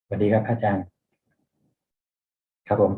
สวัสดีครับอาจารย์ครับผม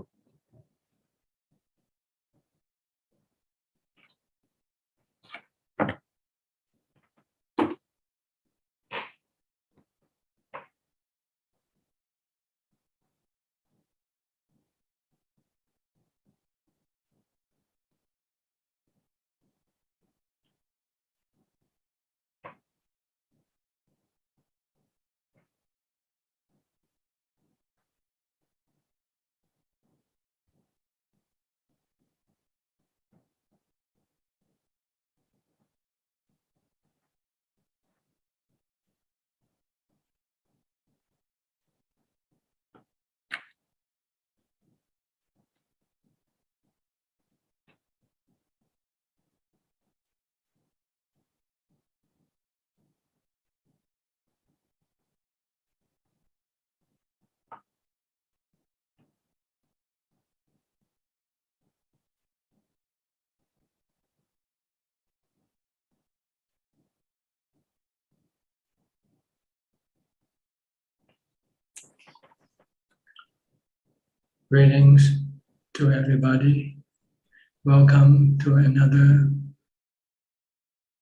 Greetings to everybody. Welcome to another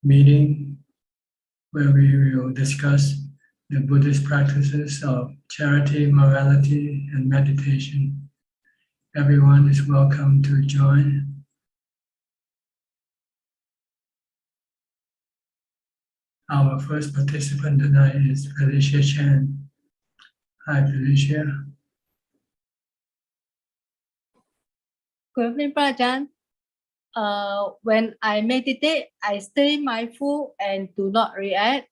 meeting where we will discuss the Buddhist practices of charity, morality, and meditation. Everyone is welcome to join. Our first participant tonight is Felicia Chan. Hi, Felicia. Good evening, Ajaan. When I meditate, I stay mindful and do not react.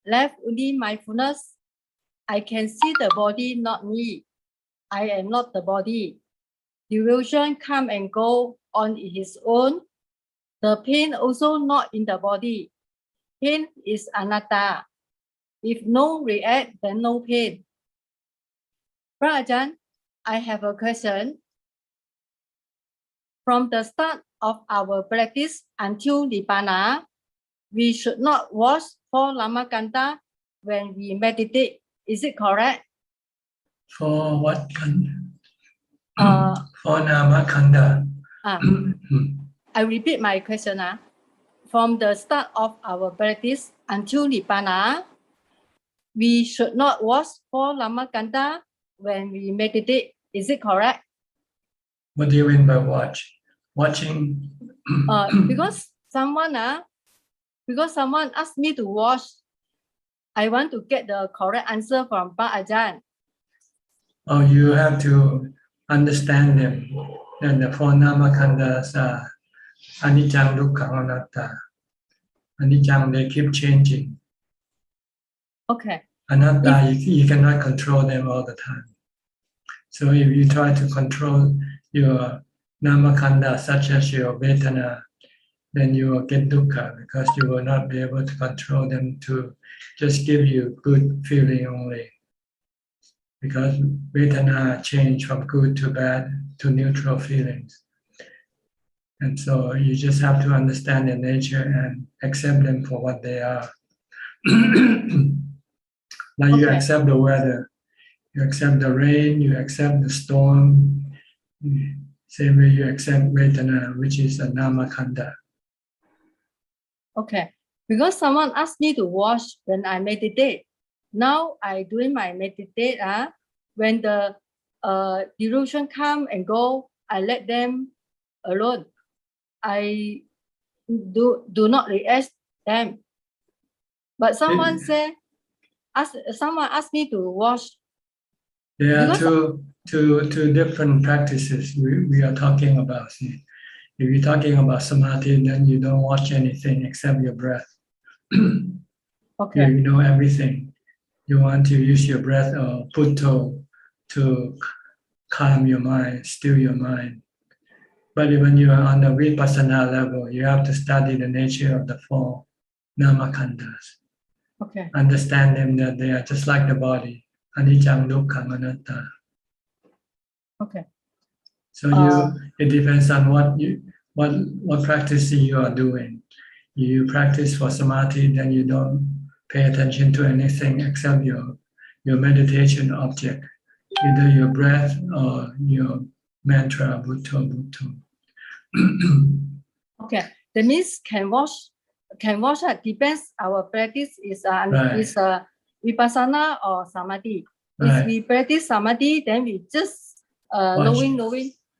Left only mindfulness. I can see the body, not me. I am not the body. Delusion come and go on its own. The pain also not in the body. Pain is anatta. If no react, then no pain. Ajaan, I have a question. From the start of our practice until Nibbana, we should not watch for Lamakanta when we meditate. Is it correct? For what kanda? For Namakanda. I repeat my question. From the start of our practice until Nibbana, we should not watch for Lamakanta when we meditate. Is it correct? What do you mean by watch? Watching? Because someone asked me to watch, I want to get the correct answer from Ajaan. Oh, you have to understand them. And the four namakandas are anicca, dukkha, anatta. Anicca, they keep changing. Okay. Anatta, you cannot control them all the time. So if you try to control your namakanda, such as your vedana, then you will get dukkha because you will not be able to control them to just give you good feeling only. Because vedana change from good to bad to neutral feelings. And so you just have to understand their nature and accept them for what they are. Now you accept the weather, you accept the rain, you accept the storm. Same way you accept vedana, which is a namakanda. Okay. Because someone asked me to watch when I meditate. Now I doing my meditate. When the delusion come and go, I let them alone. I do not react them. But someone someone asked me to watch. There are two different practices we are talking about. See? If you're talking about samadhi, then you don't watch anything except your breath. Okay. You know everything. You want to use your breath or putto to calm your mind, still your mind. But when you are on the vipassana level, you have to study the nature of the four namakandas. Okay. Understand them that they are just like the body. Anicca, dukkha, anatta. Okay. So it depends on what practice you are doing. You practice for samadhi, then you don't pay attention to anything except your your meditation object, either your breath or your mantra, Bhutto, Bhutto. Okay, that means can watch. Depends our practice is Right. vipassana or samadhi. Right. If we practice samadhi, then we just knowing,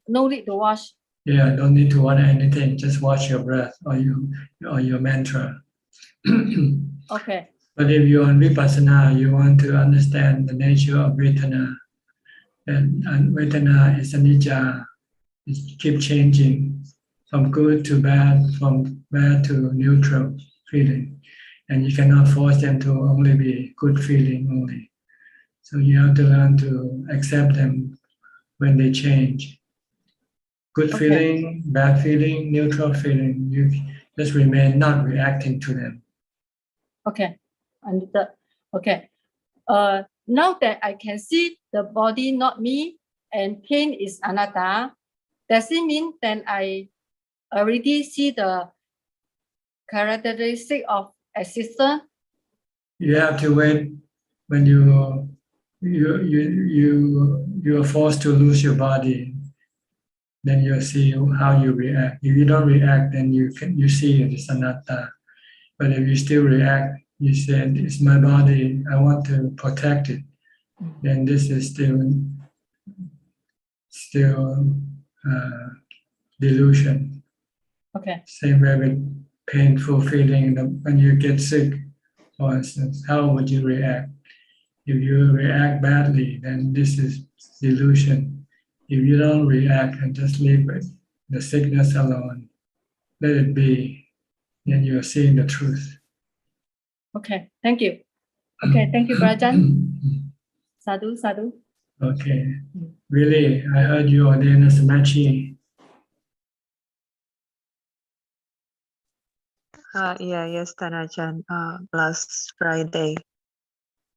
no need to watch. Yeah, don't need to watch anything. Just watch your breath or your mantra. Okay. But if you're on vipassana, you want to understand the nature of vedana. And vedana is anicca. It keeps changing from good to bad, from bad to neutral feeling. And you cannot force them to only be good feeling only. So you have to learn to accept them when they change. Good Okay. feeling, bad feeling, neutral feeling. You just remain not reacting to them. Okay. Understood. Okay. Now that I can see the body not me and pain is anatta, does it mean then I already see the characteristic of existence? You have to wait when you are forced to lose your body. Then you see how you react. If you don't react, then you see it is anatta. But if you still react, you say it's my body. I want to protect it. Then this is still delusion. Okay. Same way with painful feeling when you get sick, for instance, how would you react? If you react badly, then this is delusion. If you don't react and just leave it, the sickness alone, let it be, then you're seeing the truth. Okay. Thank you. Okay. Thank you, Ajaan. Sadhu, sadhu. Okay. Really, I heard you ordained as a Smarty. Yes, Tanajan, last Friday.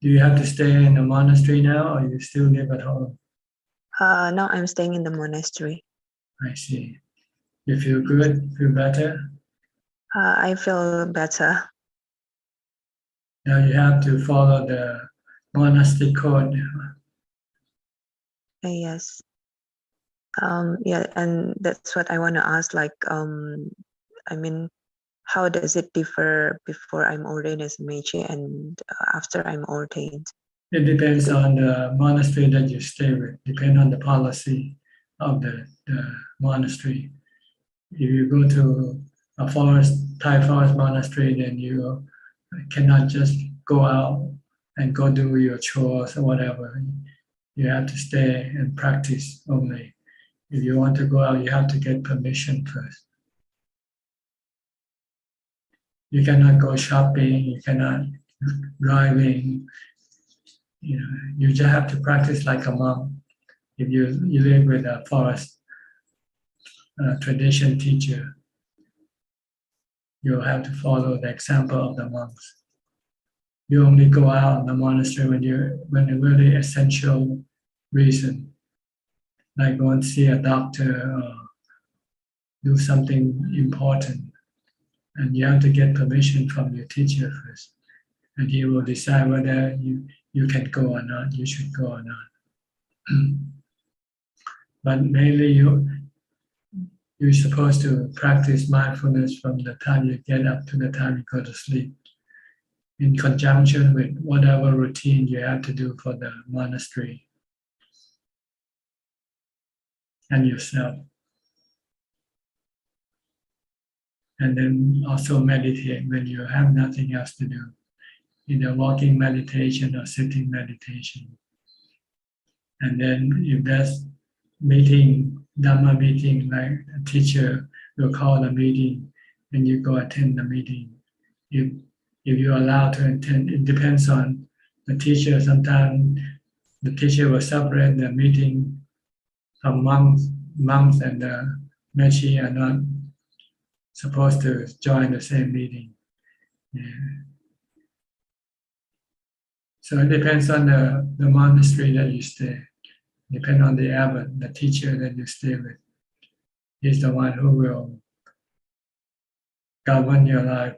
Do you have to stay in a monastery now, or you still live at home? Now I'm staying in the monastery. I see. You feel good? Feel better? I feel better. Now you have to follow the monastic code. Yes. Yeah, and that's what I want to ask. Like, I mean, how does it differ before I'm ordained as a Meiji and after I'm ordained? It depends on the monastery that you stay with, depend on the policy of the monastery. If you go to a Thai forest monastery, then you cannot just go out and go do your chores or whatever. You have to stay and practice only. If you want to go out, you have to get permission first. You cannot go shopping, you cannot driving. You just have to practice like a monk. If you live with a forest tradition teacher, you'll have to follow the example of the monks. You only go out in the monastery when a really essential reason, like go and see a doctor or do something important. And you have to get permission from your teacher first. And he will decide whether you can go or not, you should go or not. But mainly you're supposed to practice mindfulness from the time you get up to the time you go to sleep, in conjunction with whatever routine you have to do for the monastery and yourself. And then also meditate when you have nothing else to do, either walking meditation or sitting meditation. And then if there's meeting, Dhamma meeting, like a teacher will call a meeting and you go attend the meeting. If you're allowed to attend, it depends on the teacher. Sometimes the teacher will separate the meeting from monks and the Mechi are not supposed to join the same meeting. Yeah. So it depends on the monastery that you stay. Depend on the abbot, the teacher that you stay with. He's the one who will govern your life.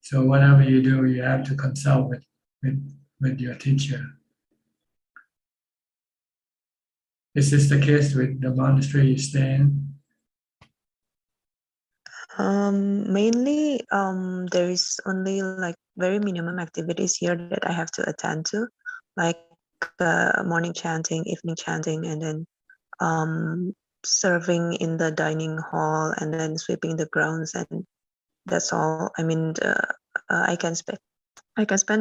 So whatever you do, you have to consult with your teacher. Is this the case with the monastery you stay in? Mainly, there is only like very minimum activities here that I have to attend to, like morning chanting, evening chanting, and then serving in the dining hall, and then sweeping the grounds, and that's all. I mean, I can spend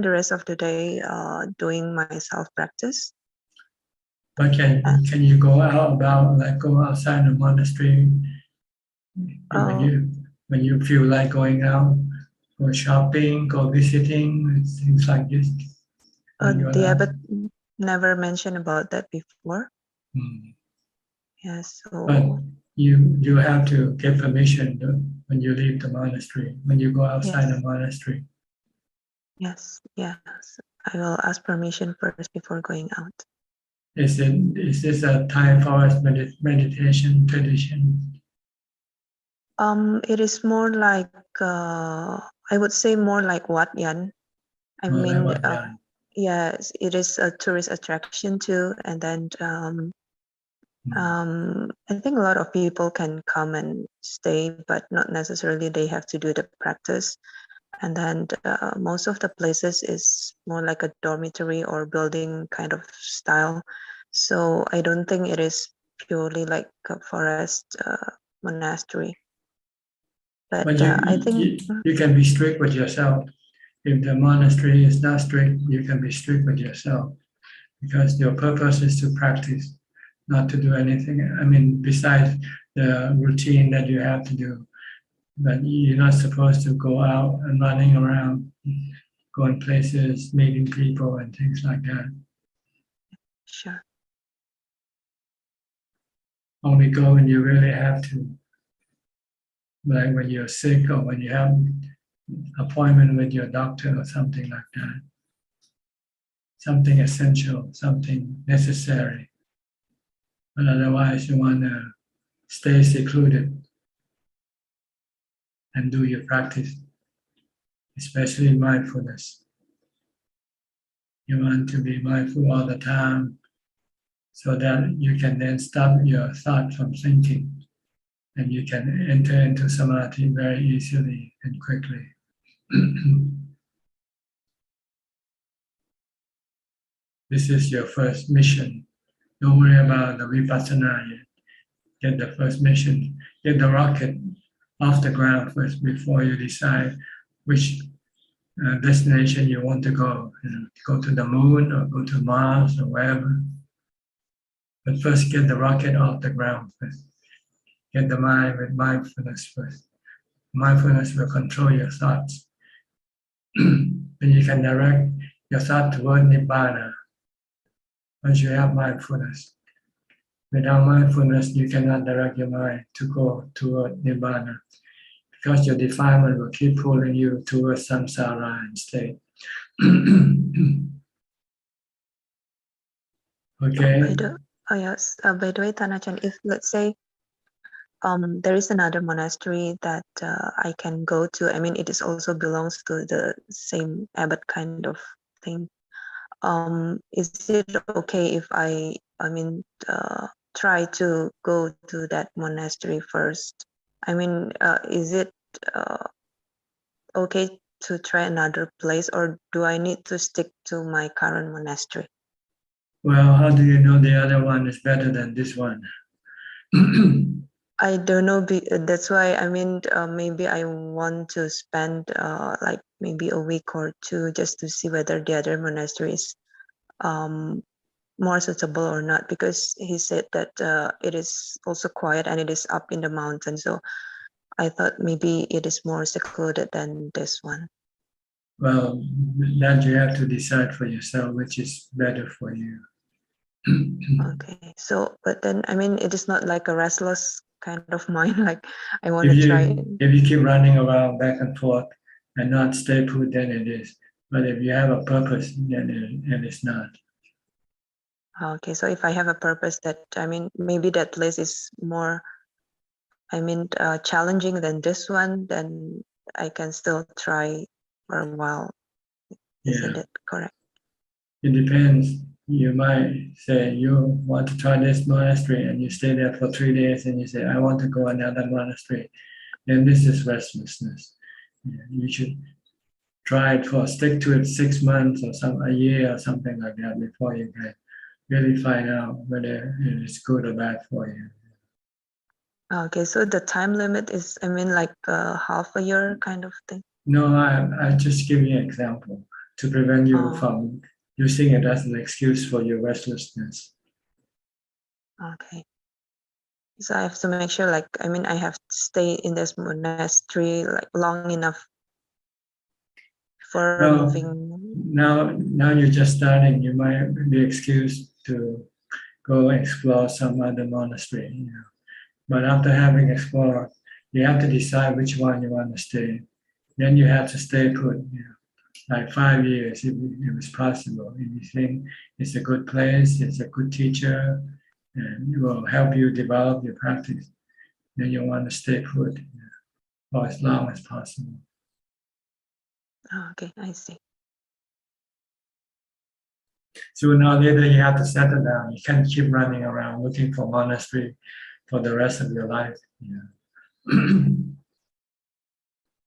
the rest of the day doing my self practice. But can you go out about, like go outside the monastery when you feel like going out, go shopping, go visiting, things like this? When you're The allowed? abbot never mentioned about that before. Hmm. Yes, But so you have to get permission when you leave the monastery, when you go outside the yes, monastery. yes. I will ask permission first before going out. Is this a Thai forest meditation tradition? It is more like I would say more like Wat Yan. I More like mean, what they are? yes, it is a tourist attraction too, and then I think a lot of people can come and stay, but not necessarily they have to do the practice. And then most of the places is more like a dormitory or building kind of style. So I don't think it is purely like a forest monastery. But But I think you can be strict with yourself. If the monastery is not strict, you can be strict with yourself because your purpose is to practice, not to do anything. I mean, besides the routine that you have to do, but you're not supposed to go out and running around, going places, meeting people, and things like that. sure. Only go when you really have to, like when you're sick or when you have appointment with your doctor or something like that. Something essential, something necessary. But otherwise, you want to stay secluded and do your practice, especially mindfulness. You want to be mindful all the time so that you can then stop your thought from thinking and you can enter into samadhi very easily and quickly. This is your first mission. Don't worry about the vipassana yet. Get the first mission. Get the rocket off the ground first before you decide which destination you want to go. Go to the moon or go to Mars or wherever. But first, get the rocket off the ground first. Get the mind with mindfulness first. Mindfulness will control your thoughts. Then you can direct your thought toward Nibbana once you have mindfulness. Without mindfulness, you cannot direct your mind to go toward Nibbana because your defilement will keep pulling you towards samsara instead. Okay. Yes. By the way, Tanachan, if let's say there is another monastery that I can go to. I mean, it is also belongs to the same abbot kind of thing. Is it okay if I mean, try to go to that monastery first? I mean, is it okay to try another place, or do I need to stick to my current monastery? Well, how do you know the other one is better than this one? I don't know. That's why I mean, maybe I want to spend like maybe a week or two just to see whether the other monastery is more suitable or not. Because he said that it is also quiet and it is up in the mountain. So I thought maybe it is more secluded than this one. Well, that you have to decide for yourself which is better for you. Okay. So, but then I mean, it is not like a restless kind of mind. Like I want If to try. if you keep running around back and forth and not stay put, then it is. But if you have a purpose, then it's not. Okay. So if I have a purpose that I mean, maybe that place is more, I mean, challenging than this one, then I can still try for a while. Isn't it correct? It depends. You might say you want to try this monastery and you stay there for 3 days and you say, I want to go another monastery. Then this is restlessness. You should try it stick to it 6 months or a year or something like that before you can really find out whether it is good or bad for you. Okay, so the time limit is, I mean, like half a year kind of thing. No, I just give you an example to prevent you Oh. from using it as an excuse for your restlessness. Okay. So I have to make sure, like, I mean, I have to stay in this monastery like long enough for No. moving. Now you're just starting. You might be excused to go explore some other monastery. But after having explored, you have to decide which one you want to stay. Then you have to stay put, like 5 years if it's possible. If you think it's a good place, it's a good teacher, and it will help you develop your practice, then you want to stay put for as long as possible. Oh, okay, I see. Sooner or later, you have to settle down. You can't keep running around looking for monastery for the rest of your life.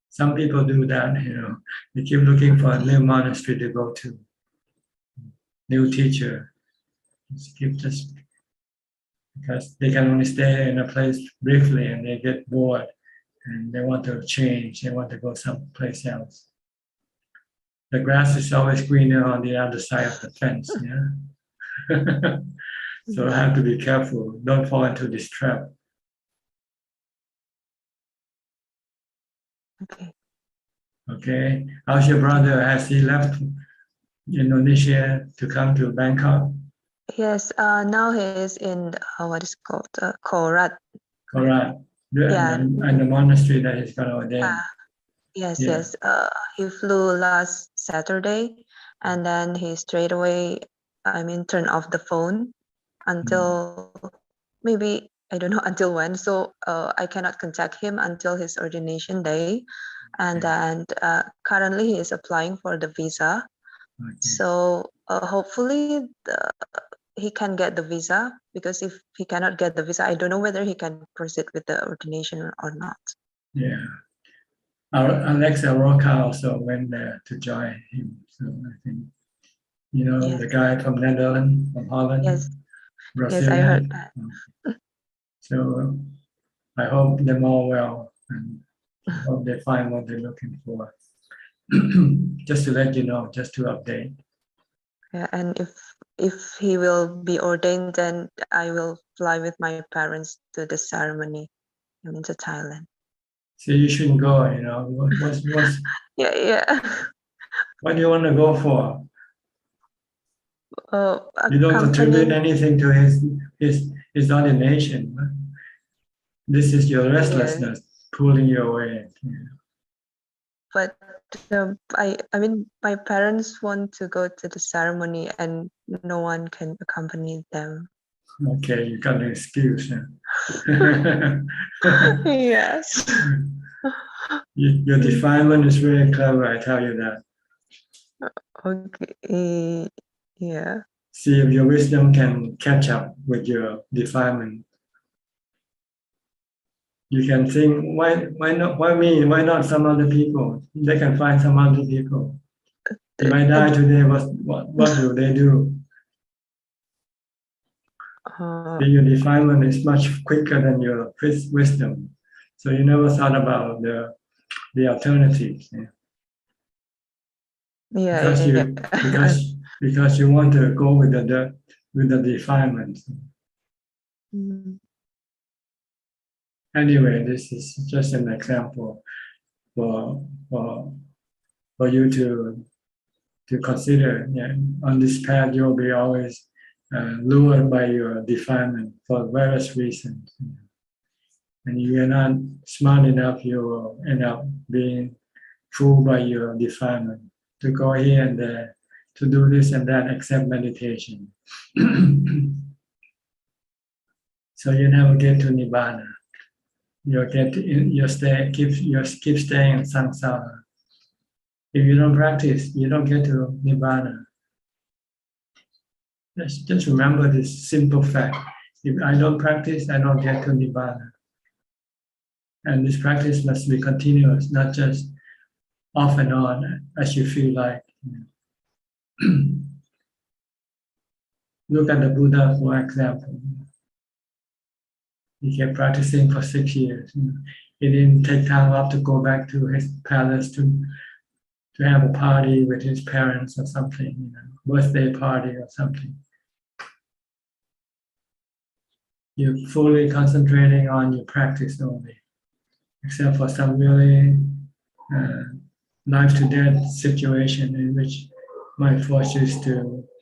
Some people do that, they keep looking for a new monastery to go to, new teacher. Just because they can only stay in a place briefly and they get bored and they want to change, they want to go someplace else. The grass is always greener on the other side of the fence, So I have to be careful. Don't fall into this trap. Okay. Okay. How's your brother? Has he left Indonesia to come to Bangkok? Yes, now he is in what is called Korat. Correct. Yeah. And the monastery that he's going to ordain. Yes, Yeah. yes. He flew last Saturday, and then he straight away, I mean, turned off the phone until maybe, I don't know until when. So I cannot contact him until his ordination day, and then currently he is applying for the visa. Okay. So hopefully he can get the visa, because if he cannot get the visa, I don't know whether he can proceed with the ordination or not. Yeah. Alexa Roca also went there to join him. So I think, Yes. the guy from Netherlands, from Holland, Yes. Brazilian. Yes, I heard that. So I hope them all well and I hope they find what they're looking for. Just to let you know, just to update. Yeah, and if he will be ordained, then I will fly with my parents to the ceremony into Thailand. So you shouldn't go, Yeah. What do you want to go for? You don't contribute anything to his ordination. This is your restlessness pulling you away. But I mean, my parents want to go to the ceremony, and no one can accompany them. Okay, you got an excuse. Yes. Your defilement is very clever, I tell you that. Okay. Yeah. See if your wisdom can catch up with your defilement. You can think, why not? Why me? Why not some other people? They can find some other people. If I die today, what will they do? Your defilement is much quicker than your wisdom, so you never thought about the alternatives. Because you want to go with the defilement. Anyway, this is just an example for you to consider. On this path, you'll be always lured by your defilement for various reasons. And if you're not smart enough, you will end up being fooled by your defilement to go here and there, to do this and that, except meditation. So you never get to Nibbana. You keep staying in samsara. If you don't practice, you don't get to Nibbana. Just remember this simple fact. If I don't practice, I don't get to Nibbana. And this practice must be continuous, not just off and on as you feel like. Look at the Buddha, for example. He kept practicing for 6 years. He didn't take time off to go back to his palace to have a party with his parents or something, birthday party or something. You're fully concentrating on your practice only, except for some really life to death situation in which might force you to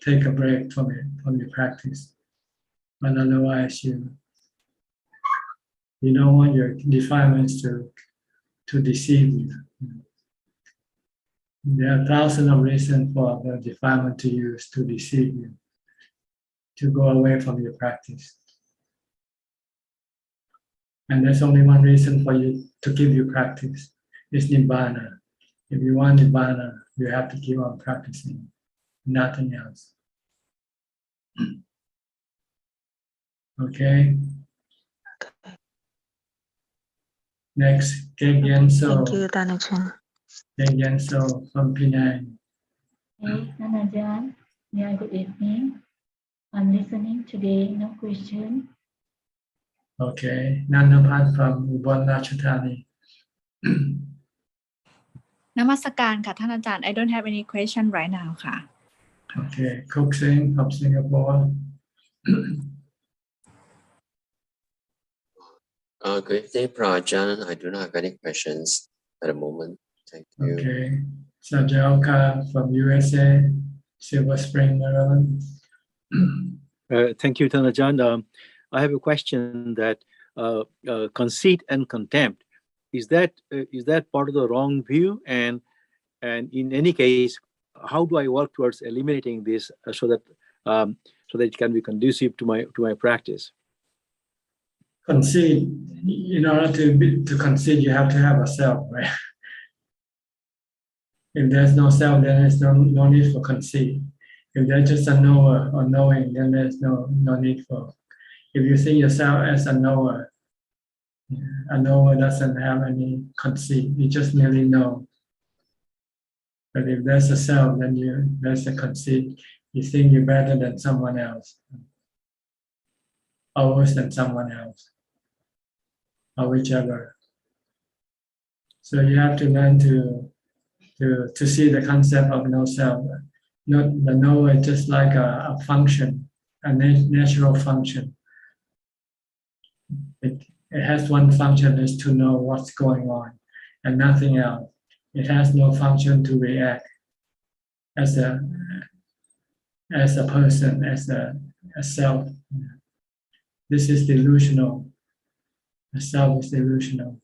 take a break from your practice. But otherwise, you don't want your defilements to deceive you. There are thousands of reasons for the defilement to use to deceive you, to go away from your practice. And there's only one reason for you to keep your practice. It's Nibbana. If you want Nibbana, you have to keep on practicing, nothing else. Okay? Next, Kek Yen So. Thank you, Tan Ajaan. Kek Yen So from Penang. Hey, Ajaan. Yeah, good evening. I'm listening today, no question. Okay, Nanapat from Ubon Ratchathani. นมัสการค่ะท่านอาจารย์ I don't have any question right now ค่ะ Okay, Cook Singh from Singapore. Good evening, Ajaan. I do not have any questions at the moment. Thank you. Okay, Sajalka from USA, Silver Spring, Maryland. Thank you, Tan Ajaan. I have a question that conceit and contempt, is that part of the wrong view? And in any case, how do I work towards eliminating this so that it can be conducive to my practice? Conceit, in order to conceit, you have to have a self, right? If there's no self, then there's no need for conceit. If there's just a knower or knowing, then there's no need for. If you see yourself as a knower doesn't have any conceit. You just merely know. But if there's a self, then there's a conceit. You think you're better than someone else, or worse than someone else, or whichever. So you have to learn to see the concept of no self. Not the knower, just like a function, a natural function. It has one function, is to know what's going on, and nothing else. It has no function to react as a person, as a self. This is delusional. The self is delusional,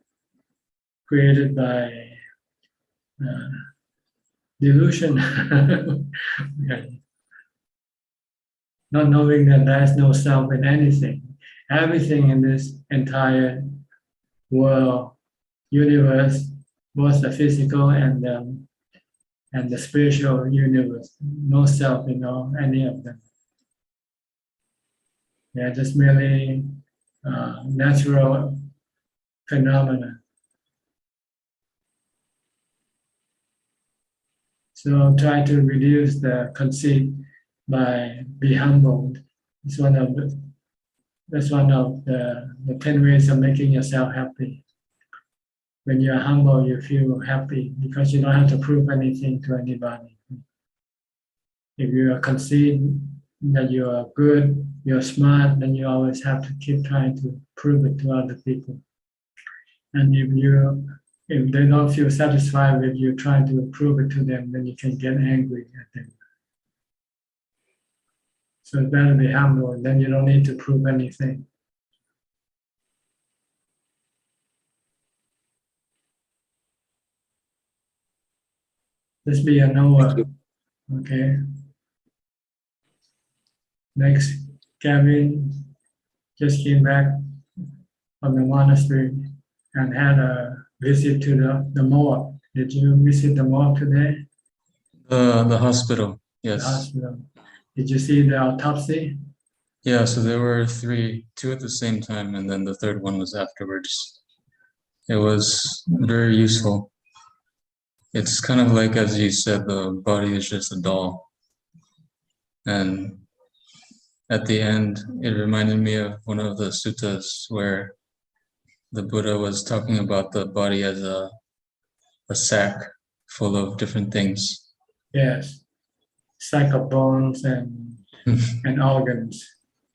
created by delusion. Okay. Not knowing that there is no self in anything. Everything in this entire world, universe, both the physical and the spiritual universe, no self in any of them. They are just merely natural phenomena. So try to reduce the conceit by be humbled. It's one of the 10 ways of making yourself happy. When you are humble, you feel happy because you don't have to prove anything to anybody. If you are conceit that you are good, you're smart, then you always have to keep trying to prove it to other people. And if they don't feel satisfied with you trying to prove it to them, then you can get angry at them. So it's better be humble, then you don't need to prove anything. Just be a knower. Okay. Next, Gavin just came back from the monastery and had a visit to the morgue. Did you visit the morgue today? The hospital, The yes. hospital. Did you see the autopsy? Yeah, so there were two at the same time, and then the third one was afterwards. It was very useful. It's kind of like, as you said, the body is just a doll. And at the end, it reminded me of one of the suttas where the Buddha was talking about the body as a sack full of different things. Yes. Sack of bones and organs.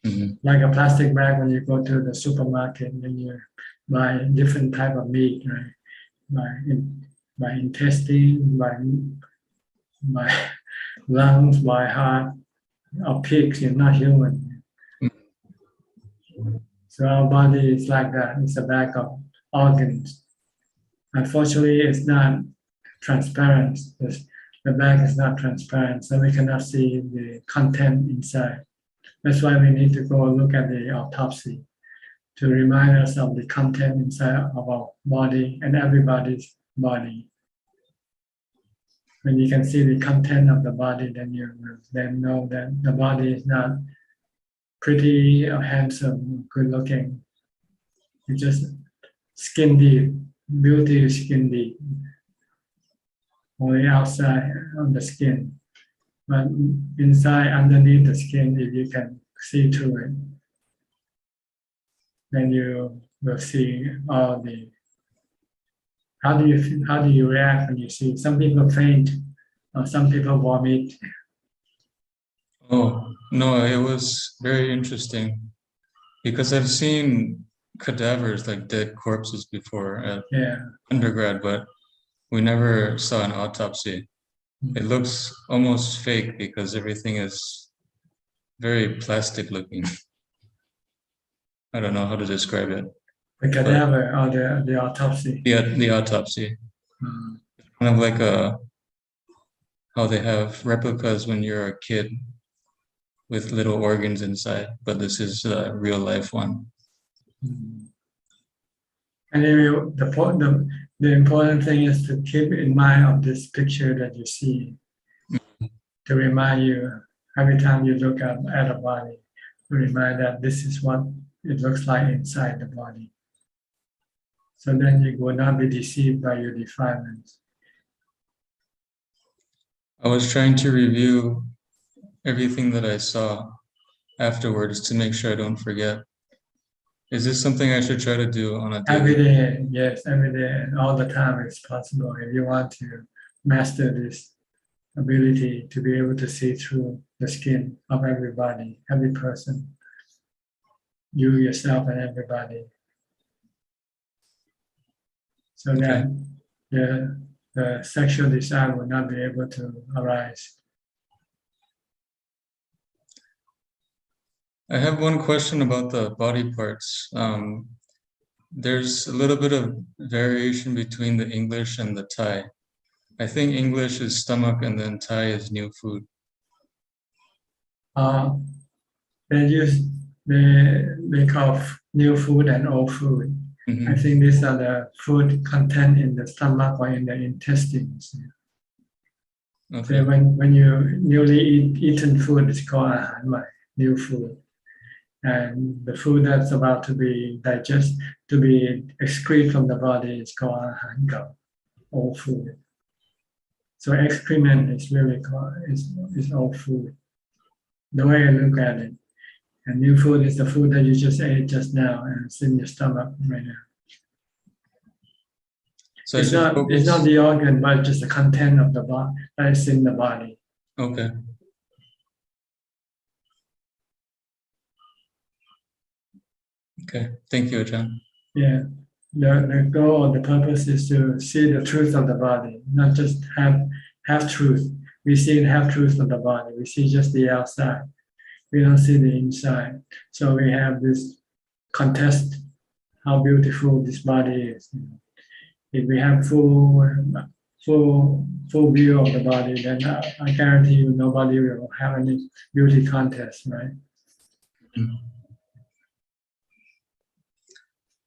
Mhm. Like a plastic bag when you go to the supermarket and you buy different type of meat, right? By intestine, by lungs, by heart, or pigs, you're not human. So our body is like that. It's a bag of organs. Unfortunately, it's not transparent. The bag is not transparent, so we cannot see the content inside. That's why we need to go look at the autopsy to remind us of the content inside of our body and everybody's body. When you can see the content of the body, then you will then know that the body is not pretty or handsome, good looking. It's just skin deep. Beauty is skin deep. Only outside on the skin. But inside, underneath the skin, if you can see through it, then you will see all the. How do you react when you see? Some people faint, or some people vomit. Oh, no, it was very interesting because I've seen cadavers, like dead corpses, before at undergrad, but we never saw an autopsy. It looks almost fake because everything is very plastic looking. I don't know how to describe it. The cadaver or the autopsy. The autopsy. Kind of like how they have replicas when you're a kid with little organs inside, but this is a real life one. And the important thing is to keep in mind of this picture that you see, to remind you every time you look at a body, to remind that this is what it looks like inside the body. So then you will not be deceived by your defilements. I was trying to review everything that I saw afterwards to make sure I don't forget. Is this something I should try to do on a daily? Every day, yes, every day, and all the time is possible. If you want to master this ability to be able to see through the skin of everybody, every person, you yourself and everybody. So that the sexual desire will not be able to arise. I have one question about the body parts. There's a little bit of variation between the English and the Thai. I think English is stomach and then Thai is new food. They call new food and old food. Mhm. I think these are the food content in the stomach or in the intestines. Okay. So when you newly eaten food, it's called Ajaan, new food. And the food that's about to be to be excreted from the body is called Ajaan, old food. So excrement is really called is old food. The way I look at it. And new food is the food that you just ate just now and it's in your stomach right now. So it's not the organ, but just the content of the body that is in the body. Okay. Okay, thank you, Ajaan. Yeah, the goal or the purpose is to see the truth of the body, not just half truth. We see half truth of the body. We see just the outside. We don't see the inside. So we have this contest how beautiful this body is. If we have full view of the body, then I guarantee you nobody will have any beauty contest, right?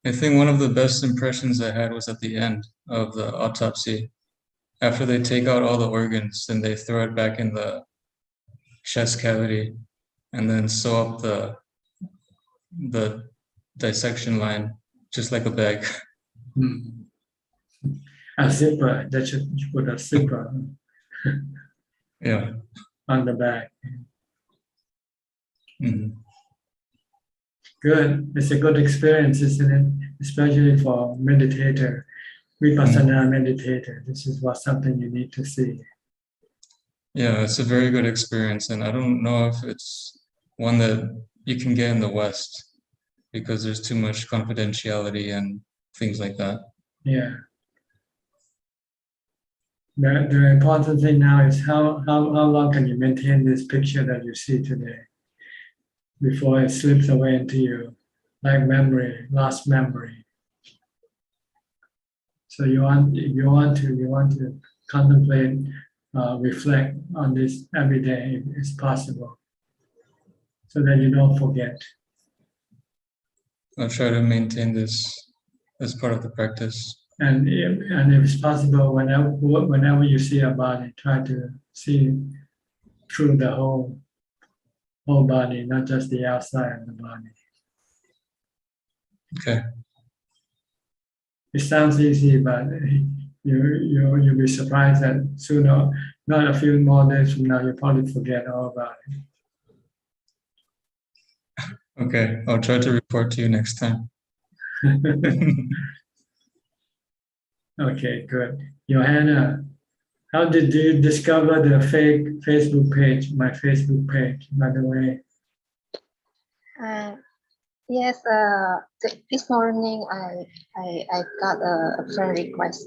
I think one of the best impressions I had was at the end of the autopsy after they take out all the organs, then they throw it back in the chest cavity and then sew up the dissection line just like a bag. A zipper, that should put a zipper Yeah. on the back. Mhm. Good. It's a good experience, isn't it? Especially for meditator, vipassana meditator. This is something you need to see. Yeah, it's a very good experience, and I don't know if it's one that you can get in the West because there's too much confidentiality and things like that. Yeah. The important thing now is how long can you maintain this picture that you see today before it slips away into you, like memory, lost memory. So you want to contemplate, reflect on this every day if it's possible, so that you don't forget. I'll try to maintain this as part of the practice. And if it's possible, whenever you see a body, try to see through the whole body, not just the outside of the body. Okay. It sounds easy, but you'll be surprised that sooner, not a few more days from now, you'll probably forget all about it. Okay, I'll try to report to you next time. Okay, good. Johanna, how did you discover the fake Facebook page, my Facebook page, by the way? Yes, this morning I got a friend request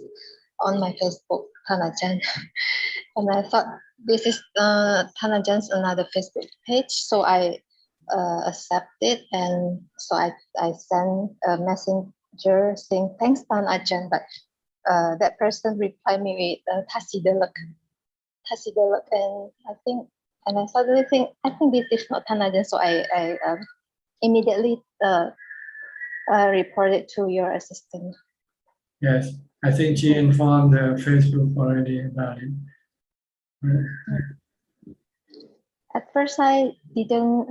on my Facebook, Ajaan, and I thought this is Ajaan's another Facebook page, so I accepted, and so I sent a messenger saying thanks, Ajaan, but that person replied me with Tasidalak, and I suddenly think I think this is not Ajaan, so I immediately report it to your assistant. Yes, I think she informed Facebook already about it. At first, I didn't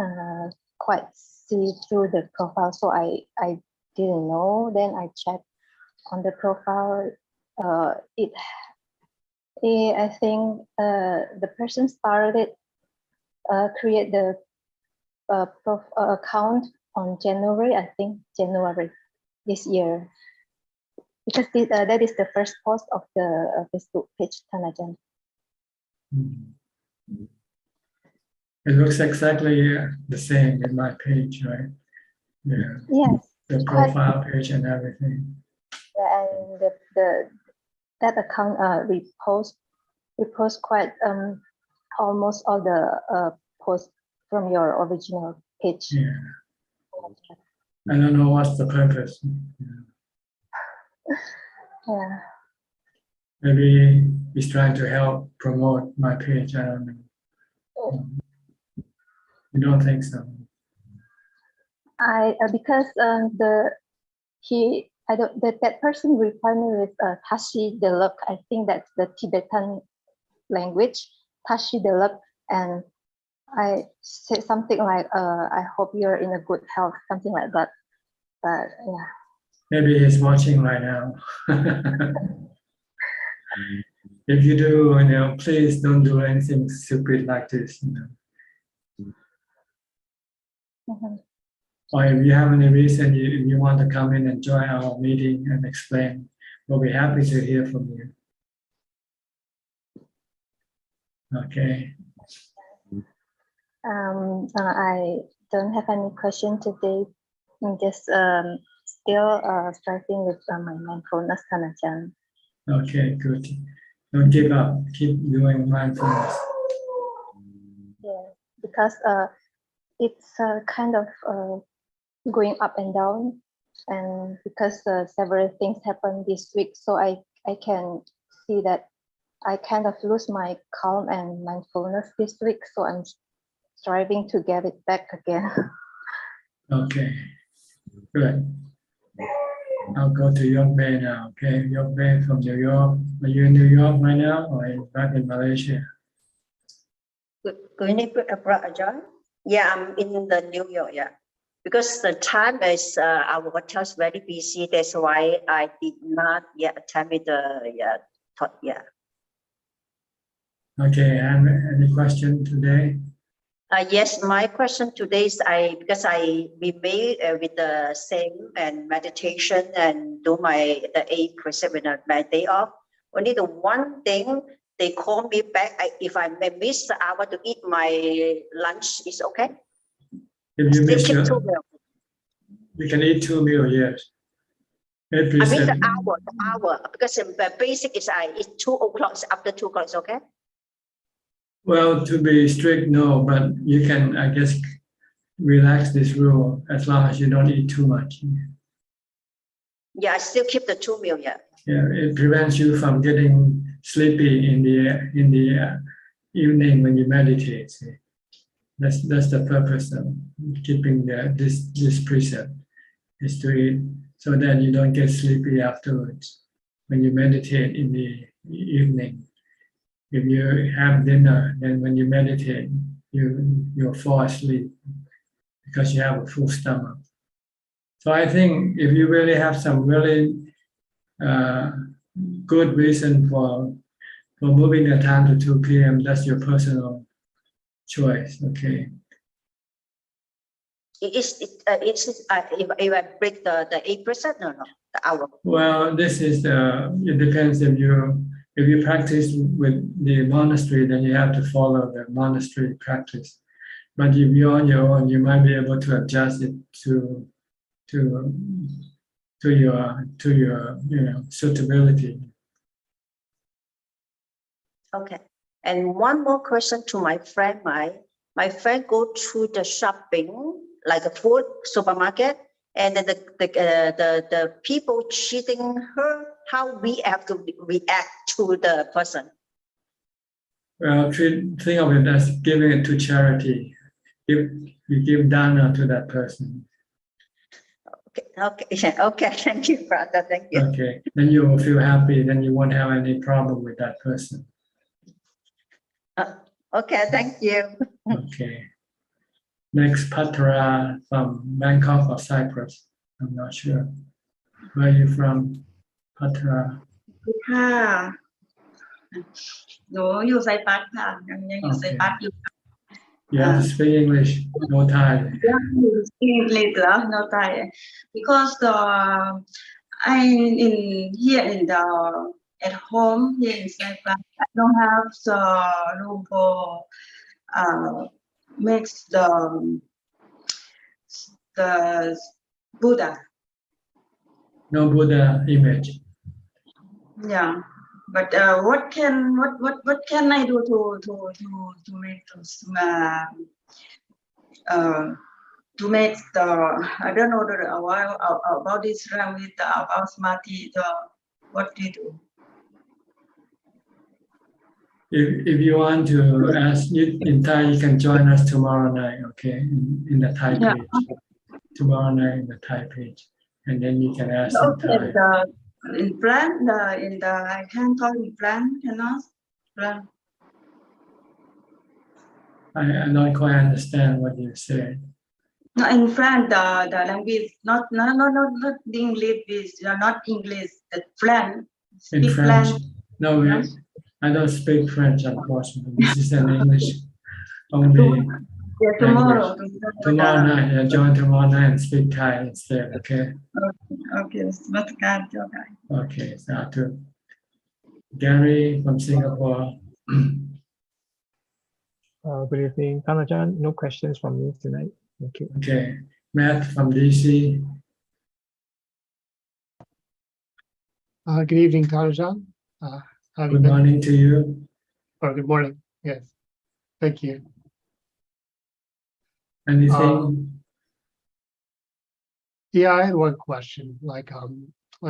quite see through the profile, so I didn't know. Then I checked on the profile. I think the person started create the account on January, I think January this year, because that is the first post of the Facebook page, Ajaan. It looks exactly the same in my page, right? Yeah. Yes. The profile page and everything. And that account repost quite almost all the posts from your original page. Yeah. I don't know what's the purpose. Yeah. Maybe he's trying to help promote my page. I don't know. You don't think so? Because that person replied me with Tashi Deluk. I think that's the Tibetan language, Tashi Deluk, and I said something like, I hope you're in a good health, something like that. But yeah. Maybe he's watching right now. If you do, please don't do anything stupid like this. Or if you have any reason you want to come in and join our meeting and explain, we'll be happy to hear from you. Okay. I don't have any question today. I'm just still starting with my mindfulness, Ajaan. Okay, good. Don't give up. Keep doing mindfulness. Yeah, because it's kind of going up and down, and because several things happened this week, so I can see that I kind of lose my calm and mindfulness this week, so I'm striving to get it back again. Okay, good. I'll go to York Bay now. Okay, York Bay from New York. Are you in New York right now or back in Malaysia? Good evening, Ajaan. Yeah, I'm in the New York. Yeah, because the time is our hotel is very busy. That's why I did not yet attend with the talk. Yeah. Okay, and any question today? Yes, my question today is because we made with the same and meditation and do the 8 precept when my day off. Only the one thing they call me back. If I may miss the hour to eat my lunch, is okay. If you miss keep your, 2 meals. you can eat 2 meals. Yes. I mean the hour because the basic is it's 2 o'clock. After 2 o'clock, okay. Well, to be strict, no, but you can, I guess, relax this rule as long as you don't eat too much. Yeah, I still keep the 2 meals. Yeah. Yeah, it prevents you from getting sleepy in the evening when you meditate. See? That's the purpose of keeping this precept, is to eat so that you don't get sleepy afterwards when you meditate in the evening. If you have dinner, then when you meditate, you'll fall asleep because you have a full stomach. So I think if you really have some really good reason for moving the time to 2 p.m., that's your personal choice. Okay. If I break the 8%, no, the hour. Well, it depends if you practice with the monastery, then you have to follow the monastery practice. But if you're on your own, you might be able to adjust it to your suitability. Okay. And one more question to my friend. My friend go through the shopping, like a food supermarket, and then the people cheating her. How we have to react to the person? Well, think of it as giving it to charity. You give dana to that person. Okay. Thank you, brother. Thank you. Okay, then you will feel happy. Then you won't have any problem with that person. Okay, thank you. Okay. Next, Patra from Bangkok or Cyprus. I'm not sure. Where are you from, Patra? ค่ะหนูอยู่ไซปัสค่ะยังอยู่ไซปัสอยู่ You have to speak English, no Thai. English, no Thai, because I'm here at home here in Cyprus. I don't have the room for makes the Buddha. No Buddha image. Yeah, but what can I do to make those to make the I don't know about this round with about Smarty, what do you do? If you want to ask in Thai, you can join us tomorrow night, okay? In the Thai page. Tomorrow night in the Thai page. And then you can ask in Thai. In plan, I can talk in plan, cannot plan. I don't quite understand what you said. No, in France, the language not the English, not English. The French. In French? No, I don't speak French, unfortunately. This is an English only. Yeah, tomorrow. Tomorrow night, yeah, join tomorrow night and speak Thai instead, okay? Okay, okay, Satu. Gary from Singapore. Good evening, Ajaan. No questions from me tonight. Thank you. Okay, Matt from DC. Good evening, Ajaan. Good morning to you. Or good morning. Yes. Thank you. Anything? Yeah, I had one question. Like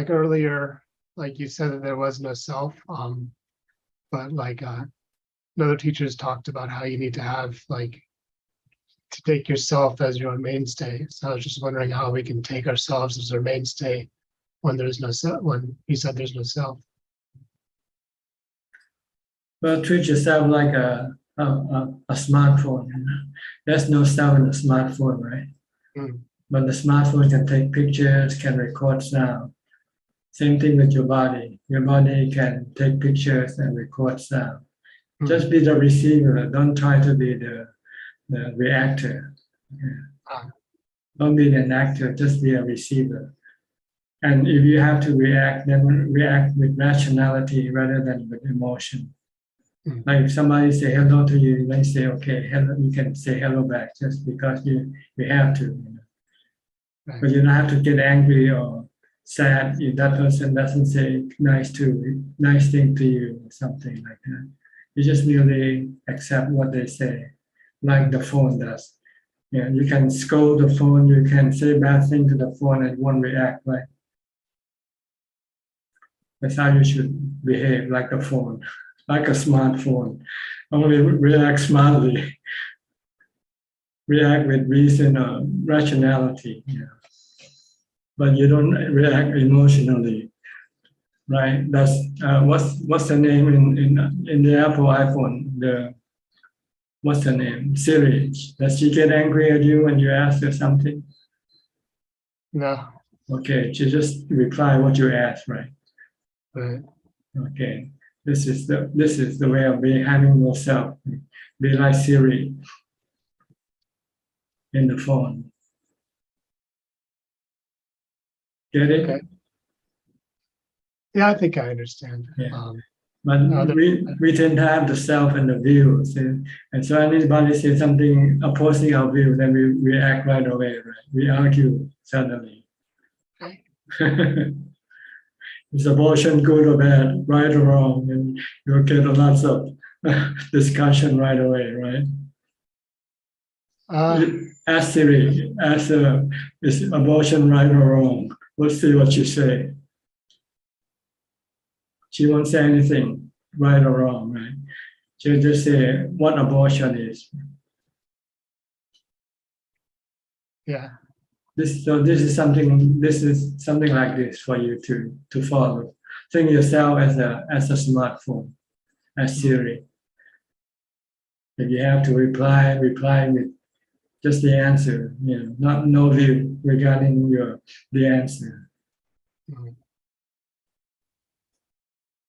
earlier, like you said that there was no self, but other teachers talked about how you need to have to take yourself as your mainstay. So I was just wondering how we can take ourselves as our mainstay when there's no self, when you said there's no self. Well, treat yourself like a smartphone. There's no self in the smartphone, right? Mm. But the smartphone can take pictures, can record sound. Same thing with your body. Your body can take pictures and record sound. Just be the receiver. Don't try to be the reactor. Don't be an actor. Just be a receiver. And if you have to react, then react with rationality rather than with emotion. Like if somebody say hello to you, then say okay, hello. You can say hello back just because you have to. Right. But you don't have to get angry or sad if that person doesn't say nice thing to you or something like that. You just merely accept what they say, like the phone does. Yeah, you can scold the phone, you can say bad thing to the phone and it won't react, right? That's how you should behave, like a phone, like a smartphone. Only react smartly, react with reason or rationality. Yeah. But you don't react emotionally, right? That's what's the name in the Apple iPhone? What's her name? Siri. Does she get angry at you when you ask her something? No. Okay, she just reply what you ask, right? Right. Okay. This is the way of having yourself. Be like Siri in the phone. Get it? Okay. Yeah, I think I understand. Yeah. But we tend to have the self and the view. And so anybody says something opposing our view, then we react right away, right? We argue suddenly. Okay. Is abortion good or bad, right or wrong? And you'll get lots of discussion right away, right? Ask Siri, is abortion right or wrong? We'll see what she say. She won't say anything, right or wrong, right? She'll just say what abortion is. Yeah. This is something like this for you to follow. Think yourself as a smartphone, as Siri. If you have to reply with just the answer, no view regarding the answer. Mm-hmm.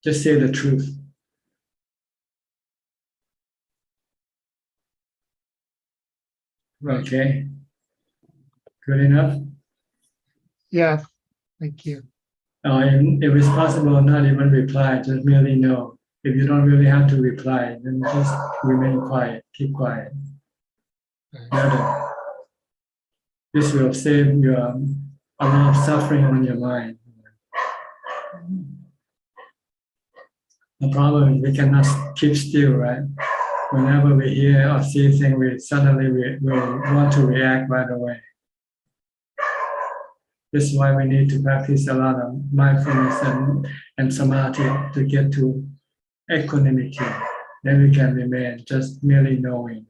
Just say the truth. Right. Okay. Good enough? Yeah. Thank you. If it's possible, not even reply, just merely know. If you don't really have to reply, then just remain quiet, keep quiet. Right. This will save you a lot of suffering on your mind. The problem is we cannot keep still, right? Whenever we hear or see things, we will want to react right away. This is why we need to practice a lot of mindfulness and samadhi to get to equanimity. Then we can remain just merely knowing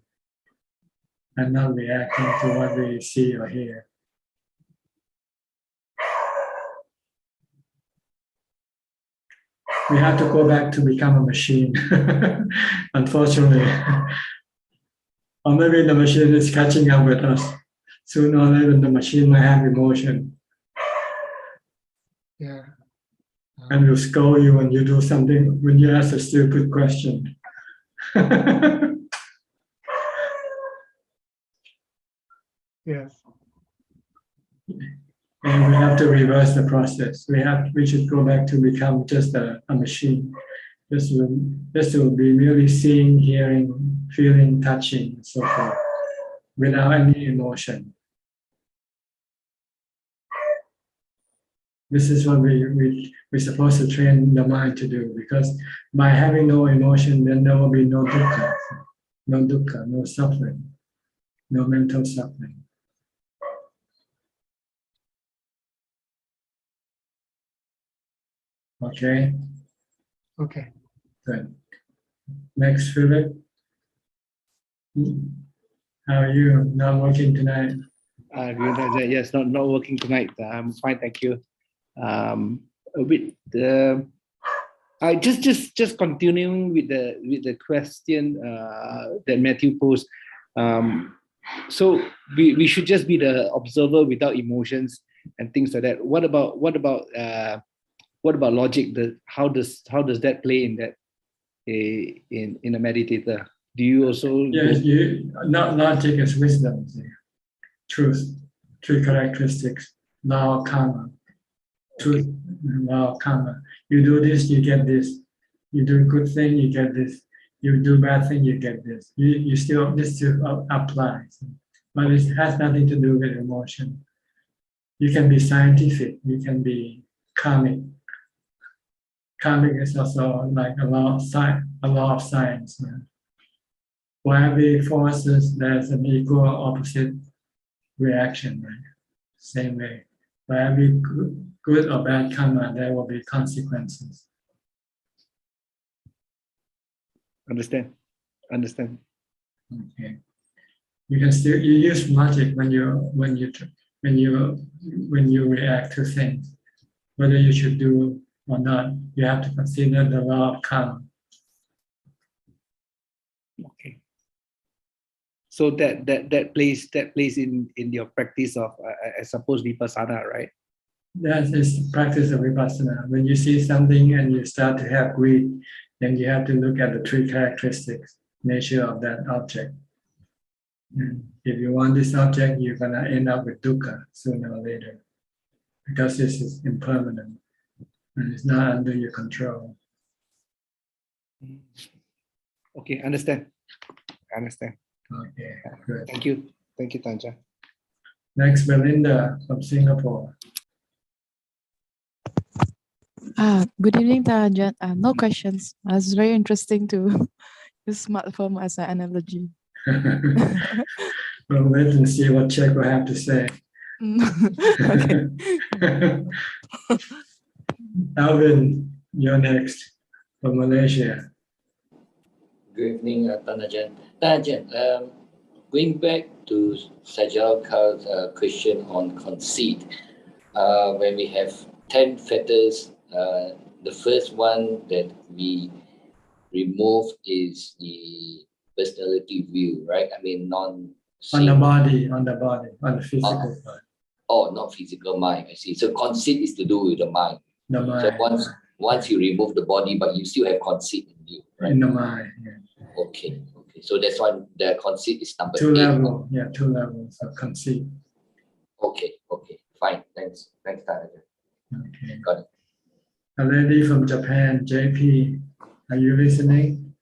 and not reacting to what we see or hear. We have to go back to become a machine, unfortunately. Or maybe the machine is catching up with us. Sooner or later, the machine might have emotion. Yeah. And will scold you when you do something, when you ask a stupid question. Yes. And we have to reverse the process. We should go back to become just a machine. This will be merely seeing, hearing, feeling, touching, and so forth, without any emotion. This is what we're supposed to train the mind to do, because by having no emotion, then there will be no dukkha, no suffering, no mental suffering. Okay? Okay. Good. Next, Philip. How are you? Not working tonight? Yes, not working tonight. I'm fine, thank you. with the I just continuing with the question that Matthew posed. So we should just be the observer without emotions and things like that. What about logic? How does that play in that in a meditator? Do you also? Yes, not logic is wisdom, truth, three characteristics, law of karma, truth, law of karma. You do this, you get this. You do a good thing, you get this. You do bad thing, you get this. This still applies, but it has nothing to do with emotion. You can be scientific, you can be karmic. Karmic is also like a law of science. For every forces, there's an equal opposite reaction, right? Same way. For every good or bad karma, there will be consequences. Understand. Okay. You can still use logic when you react to things, whether you should do or not. You have to consider the law of karma. Okay. So that plays in your practice of I suppose vipassana, right? That is the practice of vipassana. When you see something and you start to have greed, then you have to look at the three characteristics, nature of that object. And if you want this object, you're gonna end up with dukkha sooner or later, because this is impermanent and it's not under your control. Okay, understand. Okay, good. Thank you, Tanja. Next, Belinda from Singapore. Good evening, Ajaan. No questions. It's very interesting to use smartphone as an analogy. We'll wait and see what Czech will have to say. Okay. Alvin, you're next from Malaysia. Good evening, Ajaan. Ajaan, going back to Sajalka's question on conceit, when we have 10 fetters, the first one that we remove is the personality view, right? I mean, on the body, on the physical part. Oh, not physical mind. I see. So conceit is to do with the mind. The mind. So once you remove the body, but you still have conceit in you, right? In the mind. Yeah. Okay. So that's why the conceit is number 2 8. levels. Yeah, 2 levels of conceit. Okay. Fine. Thanks, Ajaan. Okay. Got it. A lady from Japan, JP, are you listening?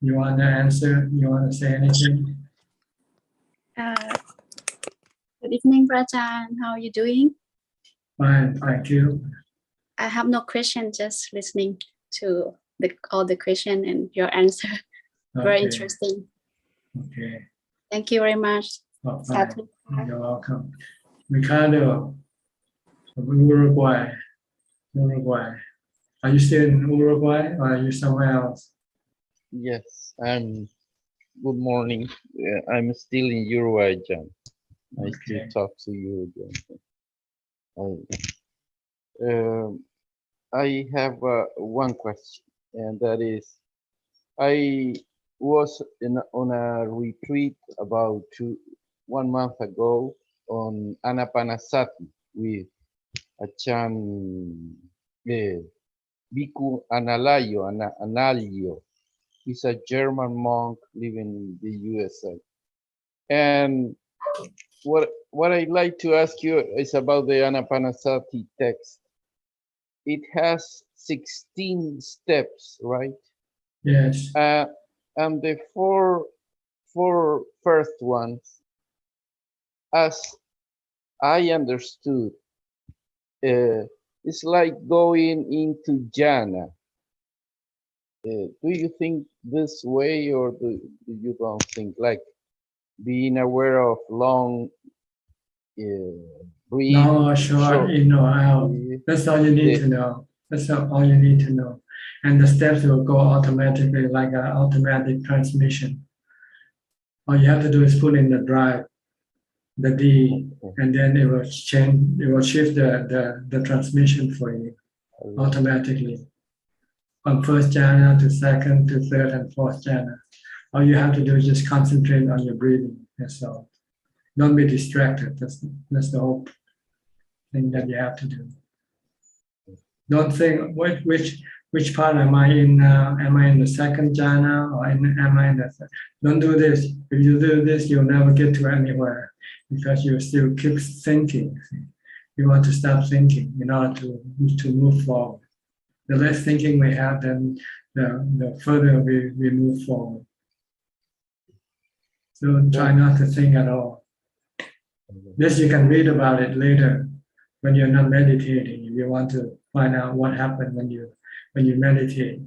You want to answer? You want to say anything? Good evening, Ajaan. How are you doing? Fine, thank you. I have no question, just listening to all the question and your answer. Very Okay. interesting. Okay. Thank you very much. Oh, fine. You're welcome. Ricardo from Uruguay. Are you still in Uruguay or are you somewhere else? Yes, good morning. I'm still in Uruguay, John. Nice to talk to you again. I have one question, and that is, I was on a retreat about 1 month ago on Anapanasati with Ajaan Bhikkhu Analyo. He's a German monk living in the USA. And what I'd like to ask you is about the Anapanasati text. It has 16 steps, right? Yes. And the four first ones, as I understood, it's like going into jhana. Do you think this way, or do you don't think, like being aware of long breathe? Long or short, in or out. That's all you need to know. That's all you need to know. And the steps will go automatically, like an automatic transmission. All you have to do is put in the drive. the D, and then it will change, it will shift the transmission for you automatically from first jhana to second to third and fourth jhana. All you have to do is just concentrate on your breathing. That's all. Don't be distracted. That's the whole thing that you have to do. Don't think which part am I in now? Am I in the second jhana or am I in the third? Don't do this. If you do this, you'll never get to anywhere because you still keep thinking. You want to stop thinking in order to move forward. The less thinking we have, then the further we move forward. So try not to think at all. This you can read about it later when you're not meditating. If you want to find out what happened when you meditate.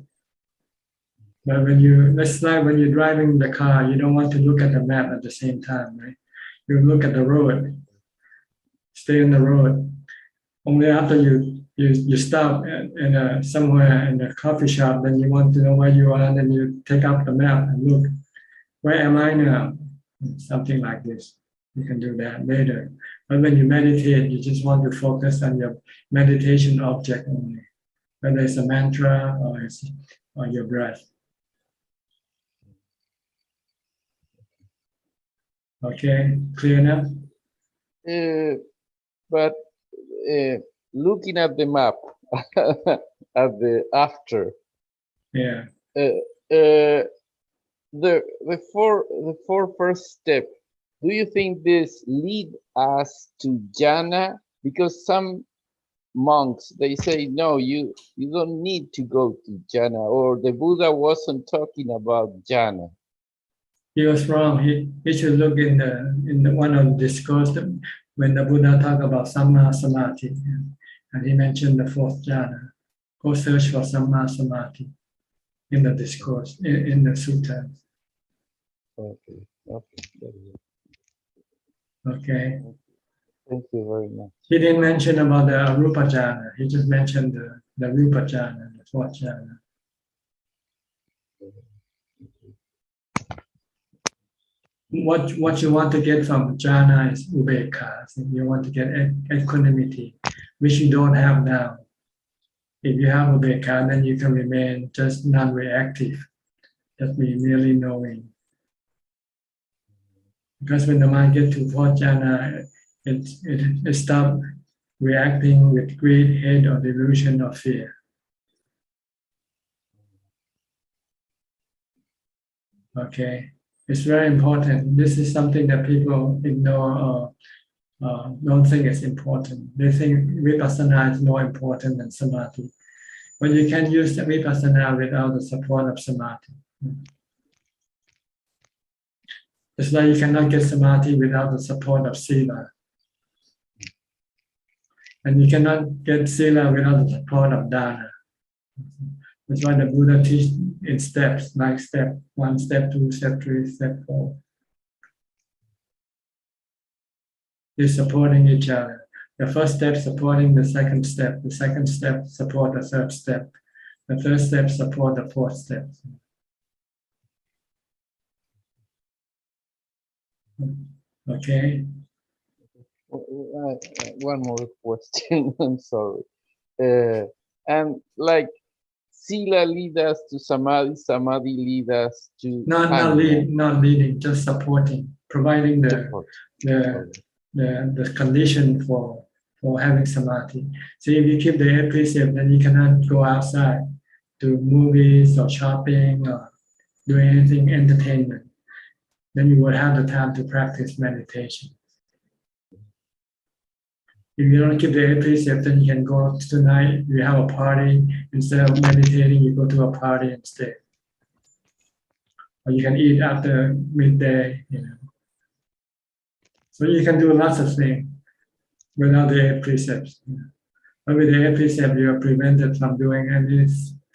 But it's like when you're driving the car, you don't want to look at the map at the same time, right? You look at the road, stay on the road. Only after you stop in somewhere in a coffee shop, then you want to know where you are, and then you take out the map and look, where am I now? Something like this. You can do that later. But when you meditate, you just want to focus on your meditation object only, whether it's a mantra or your breath. Okay, clear enough? But looking at the map, at the after, yeah, the four first step. Do you think this lead us to jhana? Because some monks, they say no, you don't need to go to jhana, or the Buddha wasn't talking about jhana. He was wrong. He should look in the one of the discourse when the Buddha talked about Samma Samadhi, and he mentioned the fourth jhana. Go search for Samma Samadhi in the discourse, in the suttas. Okay. Okay. Thank you very much. He didn't mention about the Arupa jhana. He just mentioned the Rupa jhana, the fourth jhana. What you want to get from jhana is ubekkha. You want to get equanimity, which you don't have now. If you have ubekkha, then you can remain just non-reactive, just be merely knowing. Because when the mind gets to fourth jhana, it stops reacting with greed, hate, or delusion or fear. Okay, it's very important. This is something that people ignore or don't think is important. They think vipassana is more important than samadhi. But you can use the vipassana without the support of samadhi. It's like you cannot get samadhi without the support of sila. And you cannot get sila without the support of dana. That's why the Buddha teaches in steps, like step 1, step 2, step 3, step 4. They're supporting each other. The first step supporting the second step support the third step. The third step support the fourth step. Okay. One more question. I'm sorry. And like sila lead us to samadhi, samadhi lead us to not leading, just supporting, providing the condition for having samadhi. So if you keep the 8 precepts, then you cannot go outside to movies or shopping or do anything entertainment. Then you will have the time to practice meditation. If you don't keep the 8 precepts, then you can go tonight, you have a party, instead of meditating, you go to a party instead. Or you can eat after midday, So you can do lots of things without the 8 precepts. But with the 8 precepts, you are prevented from doing any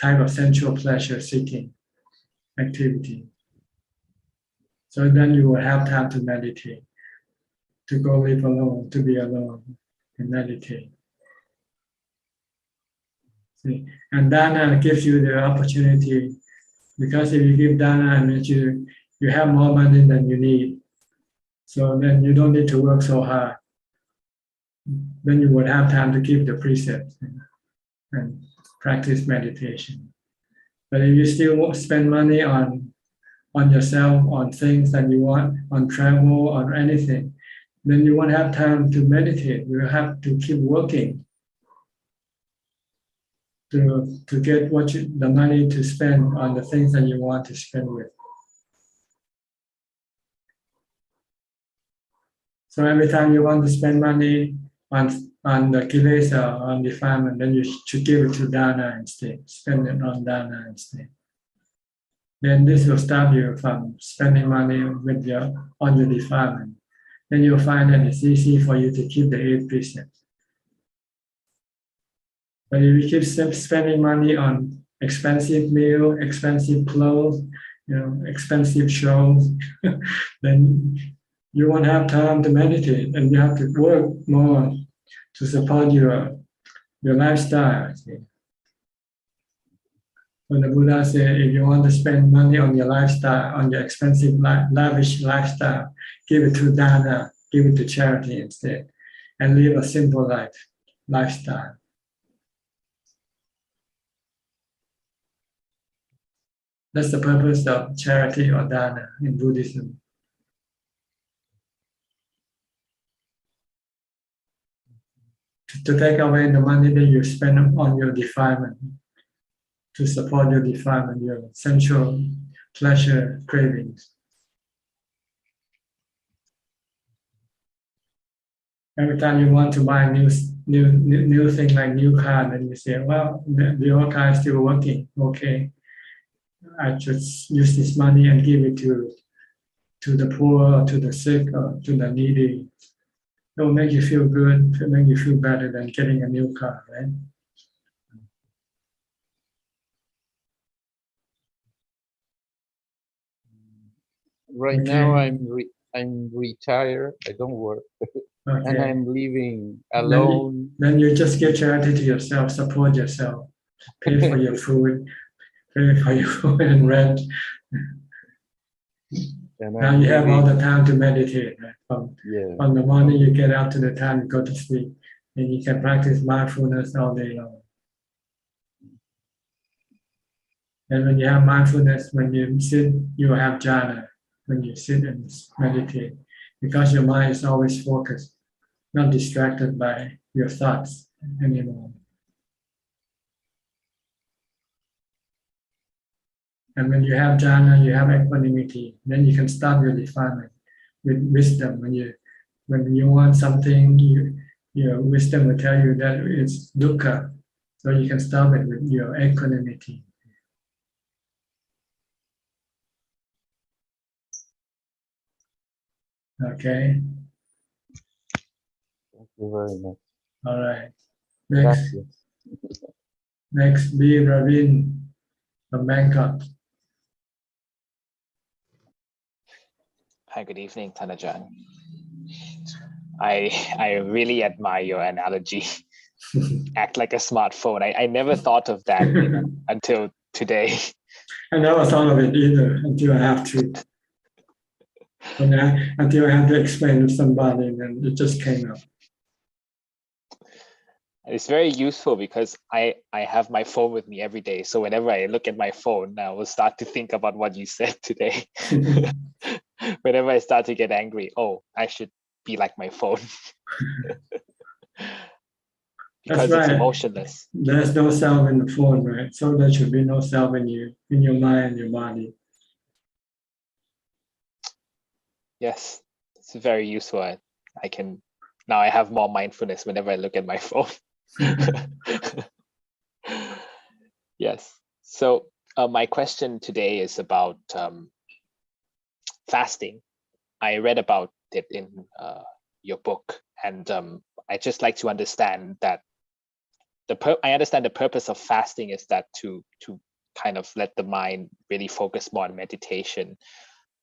type of sensual pleasure seeking activity. So then you will have time to meditate, to go live alone, to be alone and meditate. See? And dana gives you the opportunity, because if you give dana, it means you have more money than you need. So then you don't need to work so hard. Then you would have time to keep the precepts and practice meditation. But if you still spend money on yourself, on things that you want, on travel, on anything, then you won't have time to meditate. You have to keep working to get the money to spend on the things that you want to spend with. So every time you want to spend money on the kilesa, on defilement, then you should give it to dana instead. Spend it on dana instead. Then this will stop you from spending money on your defilement. Then you'll find that it's easy for you to keep the 8 precepts. But if you keep spending money on expensive meal, expensive clothes, expensive shows, then you won't have time to meditate, and you have to work more to support your lifestyle. When the Buddha said, if you want to spend money on your lifestyle, on your expensive, lavish lifestyle, give it to dana, give it to charity instead, and live a simple lifestyle. That's the purpose of charity or dana in Buddhism. To take away the money that you spend on your defilement, to support your defilement, your sensual pleasure cravings. Every time you want to buy a new thing like new car, then you say, well, the old car is still working. Okay, I just use this money and give it to the poor, or to the sick, or to the needy. It will make you feel good. It will make you feel better than getting a new car, right? Right now, I'm retired. I don't work, and Okay. I'm living alone. Then you just give charity to yourself, support yourself, pay for your food, pay for your food and rent. And Now I'm you have all the living- time to meditate. Right? From the morning you get up to the time you go to sleep, and you can practice mindfulness all day long. And when you have mindfulness, when you sit, you will have jhana. When you sit and meditate, because your mind is always focused, not distracted by your thoughts anymore. And when you have jhana, you have equanimity. Then you can start your defilement with wisdom. When you want something, your wisdom will tell you that it's dukkha. So you can stop it with your equanimity. Okay. Thank you very much. All right. Gracias. Next, B. Ravin from Bangkok. Hi, good evening, Ajaan. I really admire your analogy. Act like a smartphone. I never thought of that until today. I never thought of it either until I have to. Until I had to explain to somebody, and it just came up. It's very useful because I have my phone with me every day. So whenever I look at my phone, I will start to think about what you said today. Whenever I start to get angry, oh, I should be like my phone. Because That's right. it's emotionless. There's no self in the phone, right? So there should be no self in you, in your mind and your body. Yes, it's very useful. Now I have more mindfulness whenever I look at my phone. Yes. So my question today is about fasting. I read about it in your book, and I just like to understand that I understand the purpose of fasting is that to kind of let the mind really focus more on meditation,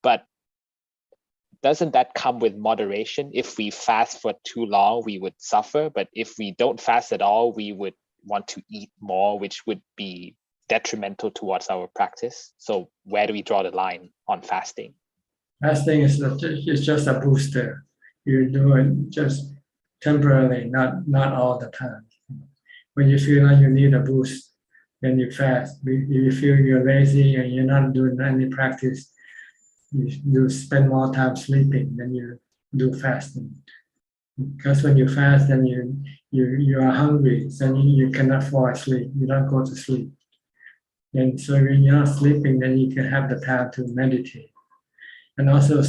but doesn't that come with moderation? If we fast for too long, we would suffer, but if we don't fast at all, we would want to eat more, which would be detrimental towards our practice. So where do we draw the line on fasting? Fasting is just a booster. You do it just temporarily, not all the time. When you feel like you need a boost, then you fast. If you feel you're lazy and you're not doing any practice, you spend more time sleeping than you do fasting. Because when you fast, then you are hungry, so you cannot fall asleep. You don't go to sleep. And so when you're not sleeping, then you can have the time to meditate. And also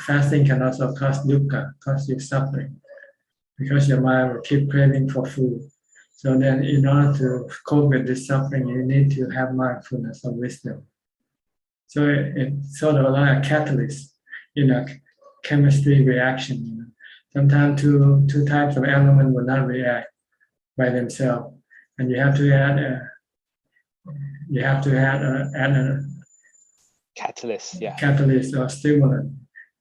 fasting can also cause dukkha, cause you suffering, because your mind will keep craving for food. So then in order to cope with this suffering, you need to have mindfulness or wisdom. So it's sort of like a catalyst in a chemistry reaction. Sometimes two types of elements will not react by themselves, and you have to add a catalyst, yeah. Catalyst or stimulant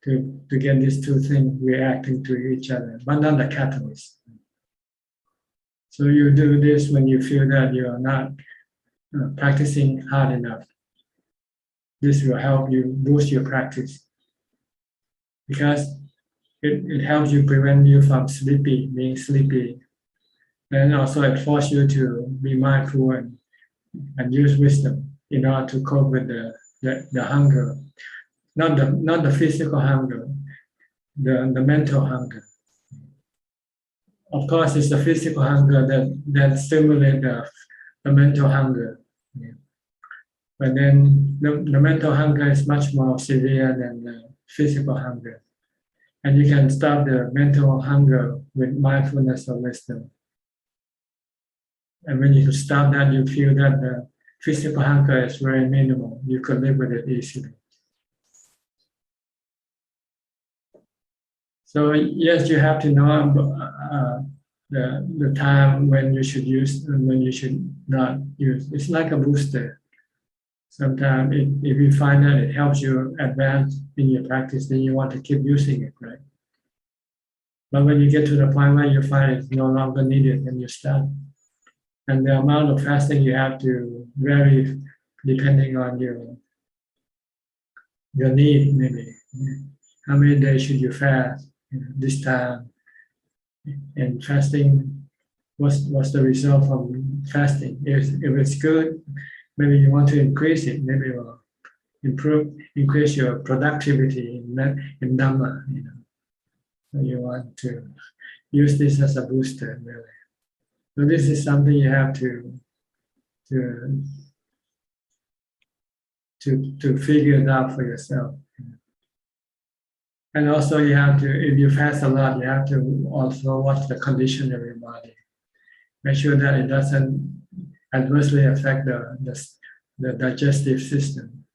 to get these two things reacting to each other, but not the catalyst. So you do this when you feel that you are not practicing hard enough. This will help you boost your practice, because it helps you prevent you from being sleepy. And also it forces you to be mindful and use wisdom in order to cope with the hunger, not the physical hunger, the mental hunger. Of course, it's the physical hunger that stimulates the mental hunger. But then the mental hunger is much more severe than the physical hunger. And you can stop the mental hunger with mindfulness or wisdom. And when you stop that, you feel that the physical hunger is very minimal. You could live with it easily. So yes, you have to know the time when you should use and when you should not use. It's like a booster. Sometimes if you find that it helps you advance in your practice, then you want to keep using it, right? But when you get to the point where you find it's no longer needed, then you stop. And the amount of fasting you have to vary depending on your need, maybe. How many days should you fast this time? And fasting, what's the result from fasting? If it's good, maybe you want to increase it. Maybe it will increase your productivity in Dhamma. So you want to use this as a booster, really. So this is something you have to figure it out for yourself. And also you have to, if you fast a lot, you have to also watch the condition of your body. Make sure that it doesn't adversely affect the digestive system.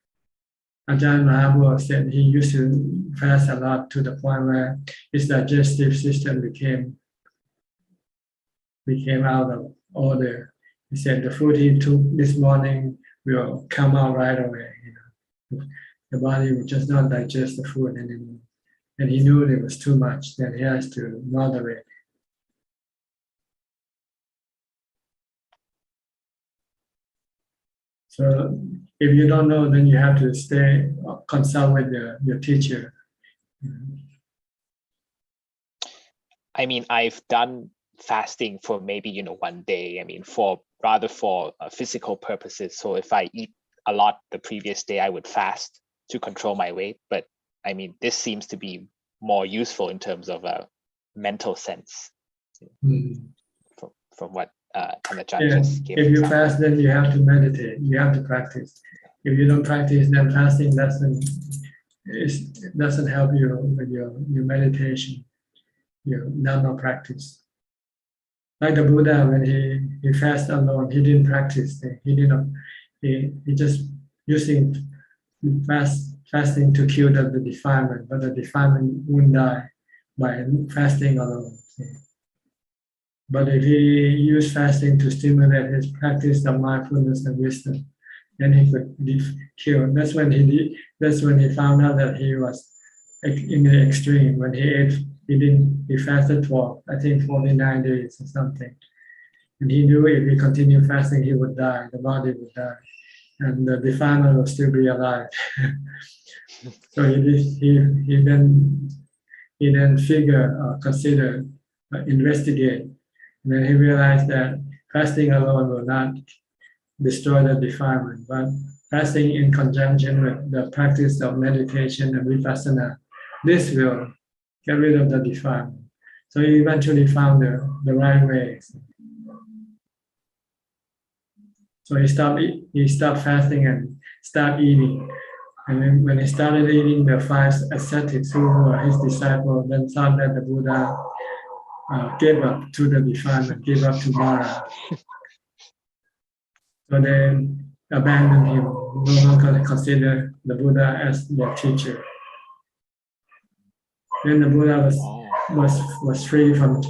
Ajaan Mahabur said he used to fast a lot to the point where his digestive system became out of order. He said the food he took this morning will come out right away. The body will just not digest the food anymore. And he knew it was too much, then he has to moderate. So if you don't know, then you have to consult with your teacher. I mean, I've done fasting for maybe, 1 day. I mean, for physical purposes. So if I eat a lot the previous day, I would fast to control my weight. But I mean, this seems to be more useful in terms of a mental sense from what Ajaan just gave. If you fast, then you have to meditate. You have to practice. If you don't practice, then fasting doesn't help you with your meditation, your Dhamma practice. Like the Buddha, when he fasted alone, he didn't practice. He just using fasting to kill the defilement, but the defilement wouldn't die by fasting alone. But if he used fasting to stimulate his practice of mindfulness and wisdom, then he could kill. That's when he found out that he was in the extreme. When he fasted for, I think, 49 days or something. And he knew if he continued fasting, he would die, the body would die. And the defilement will still be alive. So he then consider, investigate. And then he realized that fasting alone will not destroy the defilement, but fasting in conjunction with the practice of meditation and vipassana, this will get rid of the defilement. So he eventually found the right way. So he stopped fasting and started eating. And then when he started eating, the 5 ascetics who were his disciples then thought that the Buddha gave up to the defilement, gave up to Mara. So they abandoned him, no longer consider the Buddha as their teacher. Then the Buddha was free from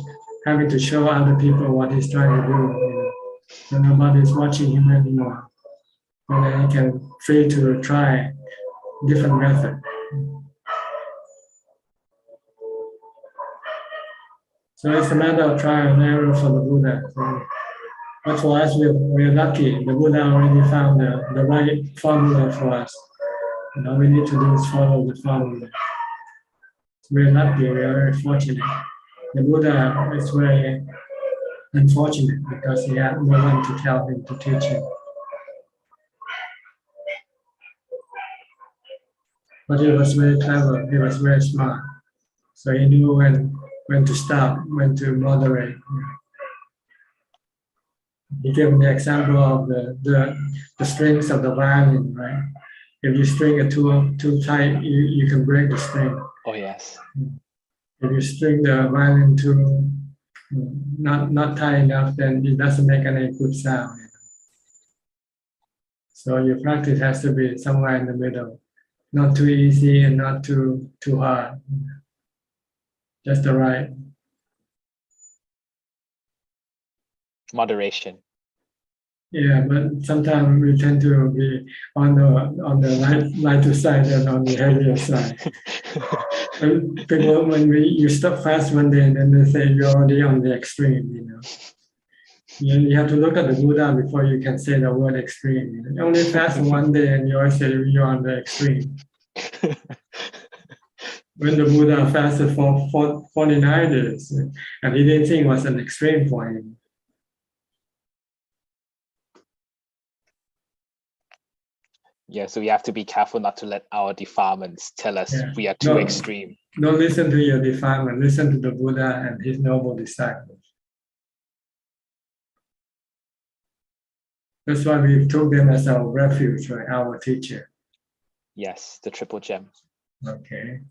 having to show other people what he's trying to do. So nobody's watching him anymore. And then he can free to try different method. So it's a matter of trial and error for the Buddha. So, but for us, we're lucky. The Buddha already found the right formula for us. And all we need to do is follow the formula. We're lucky, we're very fortunate. The Buddha is very unfortunate because he had no one to tell him, to teach him. But he was very clever, he was very smart. So he knew when to stop, when to moderate. He gave the example of the strings of the violin, right? If you string it too tight, you can break the string. Oh yes. If you string the violin too not tight enough, then it doesn't make any good sound. So your practice has to be somewhere in the middle, not too easy and not too hard. Just the right. Moderation. Yeah, but sometimes we tend to be on the lighter side and on the heavier side. When you stop fast one day, and then they say you're already on the extreme. You have to look at the Buddha before you can say the word extreme. You only fast one day, and you always say you're on the extreme. When the Buddha fasted for 49 days, and he didn't think it was an extreme for him. Yeah, so we have to be careful not to let our defilements tell us we are too extreme. Don't listen to your defilement. Listen to the Buddha and his noble disciples. That's why we took them as our refuge, right? Our teacher. Yes, the triple gem. Okay.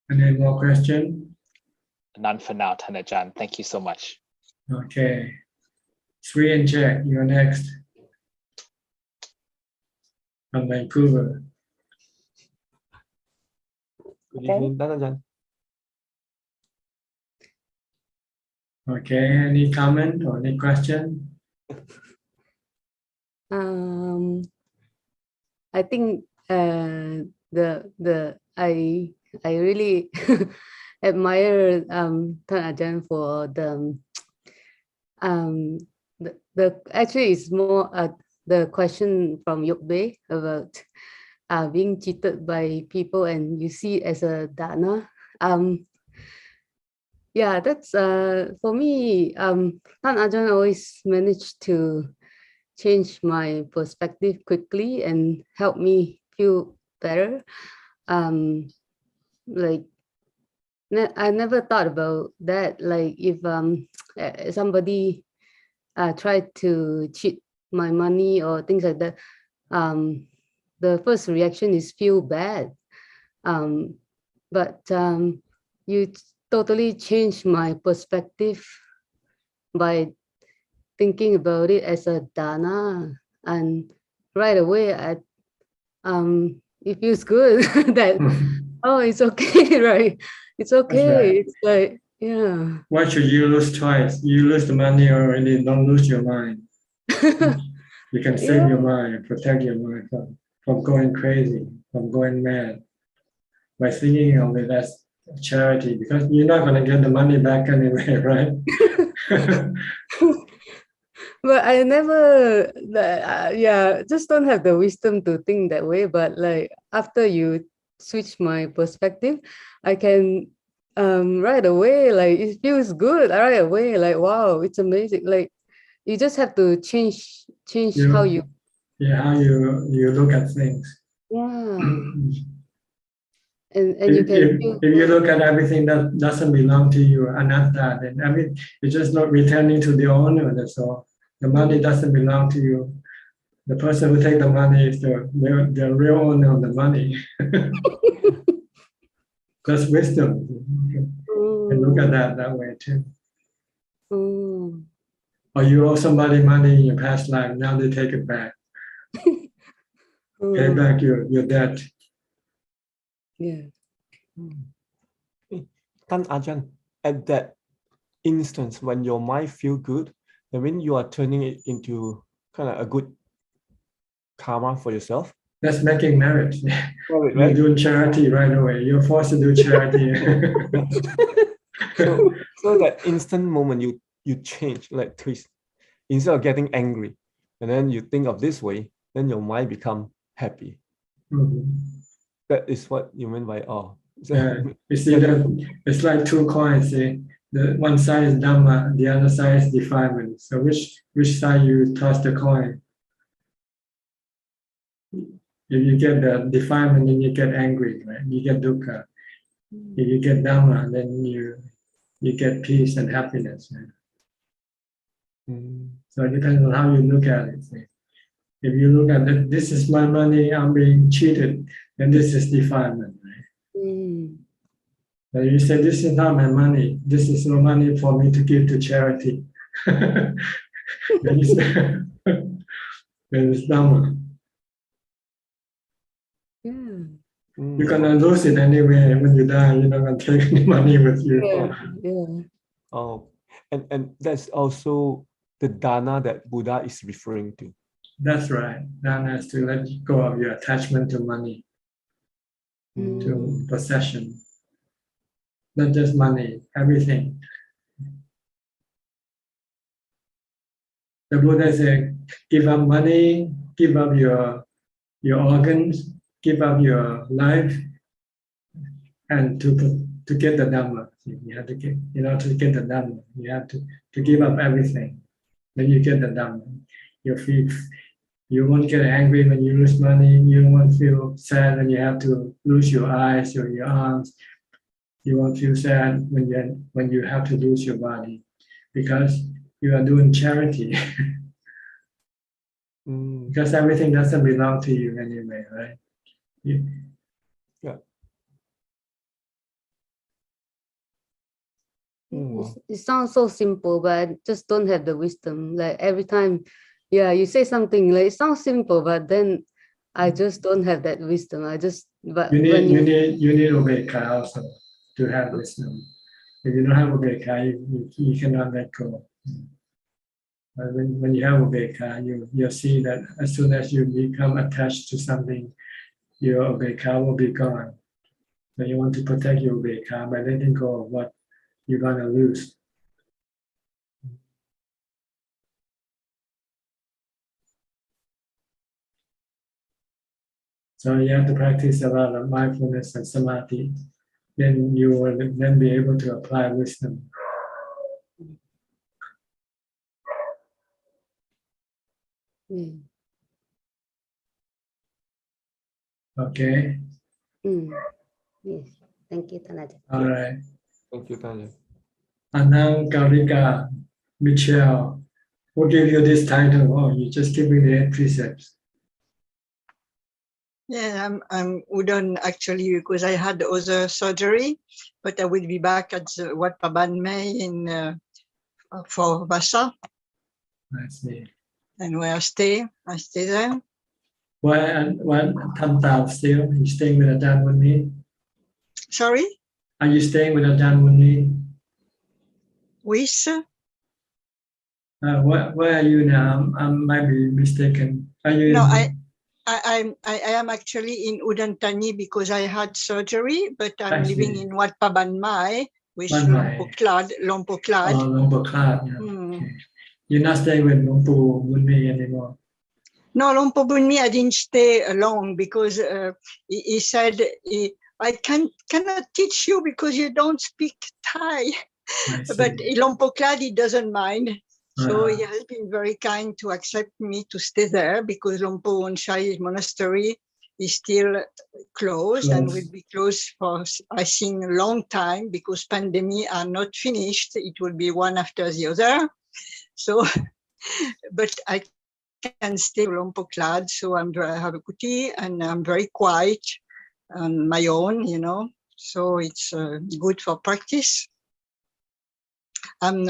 Any more questions? None for now, Ajaan. Thank you so much. Okay. Sri and Jack, you're next. From Vancouver. Good evening, Ajaan. Okay, any comment or any question? I think I really admire Ajaan for the actually it's more the question from Yokbe about being cheated by people and you see it as a dana. Yeah, that's for me. Ajaan always managed to change my perspective quickly and help me feel better. Like I never thought about that. Like if somebody tried to cheat my money or things like that, the first reaction is feel bad. But you totally changed my perspective by thinking about it as a dana, and right away it feels good that oh, it's okay, right? It's okay. Right. It's like, yeah. Why should you lose twice? You lose the money already, don't lose your mind. You can save your mind, protect your mind from going crazy, from going mad. By thinking of it as charity, because you're not going to get the money back anyway, right? but I never, yeah, just don't have the wisdom to think that way. But like after you switch my perspective, I can right away, like it feels good right away. Like, wow, it's amazing. Like you just have to change how you, how you look at things. yeah. And you can feel if you look at everything that doesn't belong to you, anatta, then it's just not returning to the owner. That's all. The money doesn't belong to you. The person who take the money is the real owner of the money. That's wisdom. And look at that way too. Or you owe somebody money in your past life, now they take it back. Pay back your debt. Yeah. Tan Ajaan, at that instance when your mind feel good, I mean you are turning it into kind of a good karma for yourself. That's making merit. Right? You're doing charity right away. You're forced to do charity. so that instant moment you change, like twist. Instead of getting angry, and then you think of this way, then your mind become happy. That is what you mean by You see that it's like two coins. See? The one side is Dhamma, the other side is defilement. So which side you toss the coin? If you get the defilement, then you get angry, right? You get dukkha. If you get Dhamma, then you get peace and happiness. Right? So it depends on how you look at it. See? If you look at it, this is my money, I'm being cheated, then this is defilement. Right? But you say, this is not my money, this is no money for me to give to charity. Then you say, then it's Dhamma. You're gonna lose it anyway when you die. You're not gonna take any money with you. Oh, and that's also the dana that Buddha is referring to. That's right. Dana is to let go of your attachment to money, to possession. Not just money, everything. The Buddha said, give up money, give up your organs, give up your life, and to get the Dhamma. You have to get, to get the Dhamma, you have to give up everything. Then you get the Dhamma. You won't get angry when you lose money. You won't feel sad when you have to lose your eyes or your arms. You won't feel sad when you have to lose your body, because you are doing charity. Because everything doesn't belong to you anyway, right? Yeah. It sounds so simple, but I just don't have the wisdom. Like every time, you say something like it sounds simple, but then I just don't have that wisdom. You need ubeka also to have wisdom. If you don't have ubeka, you cannot let go. But when you have ubeka, you see that as soon as you become attached to something, your ubeka will be gone. So you want to protect your ubeka by letting go of what you're gonna lose. So you have to practice a lot of mindfulness and samadhi. Then you will then be able to apply wisdom. Okay. Yes. Thank you, Tanaja. All right. Thank you, Tanya. Anang Karika Michelle, who gave you this title? Oh, you just give me the 8 precepts. Yeah, I'm Udon actually because I had other surgery, but I will be back at Wat Paban May in for Vasa. I see. And where I stay there. What Tam still? Are you staying with Ajaan Munni? Sorry? Are you staying with Ajaan Munni? With? Where are you now? I might be mistaken. Are you? No, I am actually in Udantani because I had surgery, but I'm living in Wat Paban Mai with Lompoklad. Oh, Lompoklad. Yeah. Okay. You're not staying with Lumpu Bunmi anymore. No, Lompo Bunmi, I didn't stay long because he said, I cannot teach you because you don't speak Thai. But Lompo Kladi doesn't mind. So he has been very kind to accept me to stay there because Lompo Onshai Monastery is still closed and will be closed for, I think, a long time because pandemic are not finished. It will be one after the other. So, but I can stay Lompo Klad, so I have a kuti and I'm very quiet on my own, you know. So it's good for practice. I'm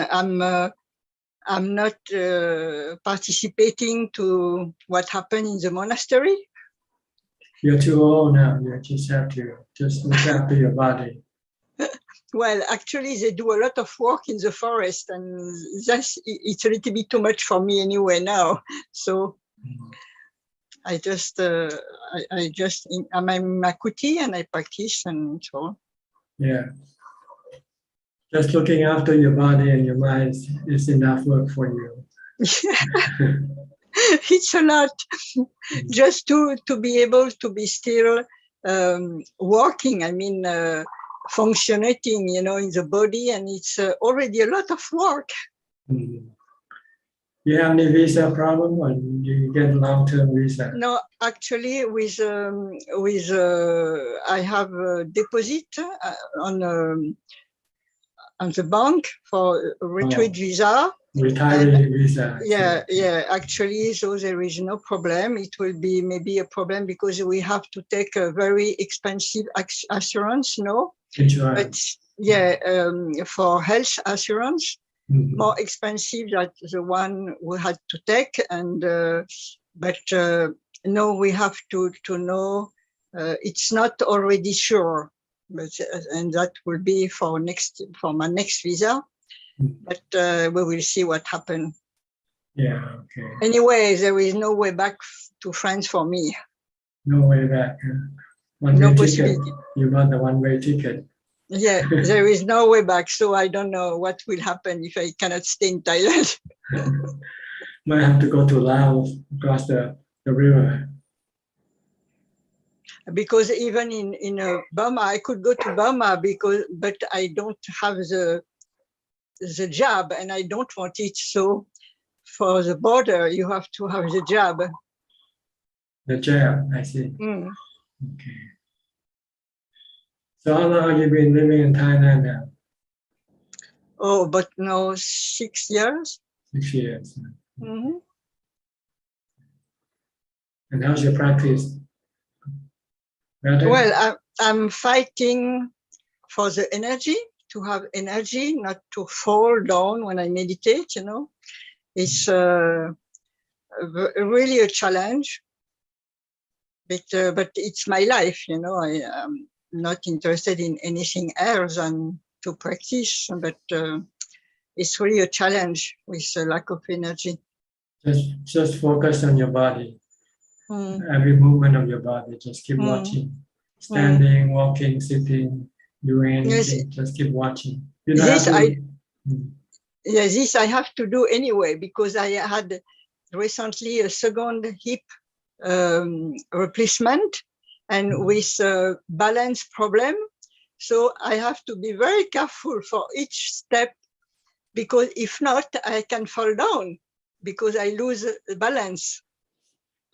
not participating to what happened in the monastery. You're too old now. You just have to just look after your body. Well, actually, they do a lot of work in the forest, and it's a little bit too much for me anyway now. So I'm in my kuti and I practice and so on. Yeah. Just looking after your body and your mind is enough work for you. It's a lot just to be able to be still working. I mean, functioning, you know, in the body, and it's already a lot of work. You have any visa problem, or do you get long-term visa? No, actually, I have a deposit on the bank for a retreat visa. Retiree visa. Yeah. Actually, so there is no problem. It will be maybe a problem because we have to take a very expensive assurance, no? Insurance. But for health assurance, more expensive than the one we had to take, and but no, we have to know it's not already sure, but and that will be for my next visa. But we will see what happens. Yeah, okay. Anyway, there is no way back to France for me. No way back. One-way ticket. You got the one-way ticket. Yeah, there is no way back. So I don't know what will happen if I cannot stay in Thailand. Might have to go to Laos, across the river. Because even in Burma, I could go to Burma but I don't have the job and I don't want it. So for the border, you have to have the job. The job, I see. Okay. So how long have you been living in Thailand now? Oh, but no, 6 years. 6 years. Mm-hmm. And how's your practice? Better? Well, I'm fighting for the energy, to have energy, not to fall down when I meditate, you know. It's really a challenge, but it's my life, you know. I am not interested in anything else than to practice, but it's really a challenge with a lack of energy. Just focus on your body. Every movement of your body, just keep watching. Standing, walking, sitting, doing anything, just keep watching. You don't have to, this I have to do anyway, because I had recently a second hip replacement and with a balance problem. So I have to be very careful for each step, because if not, I can fall down because I lose balance.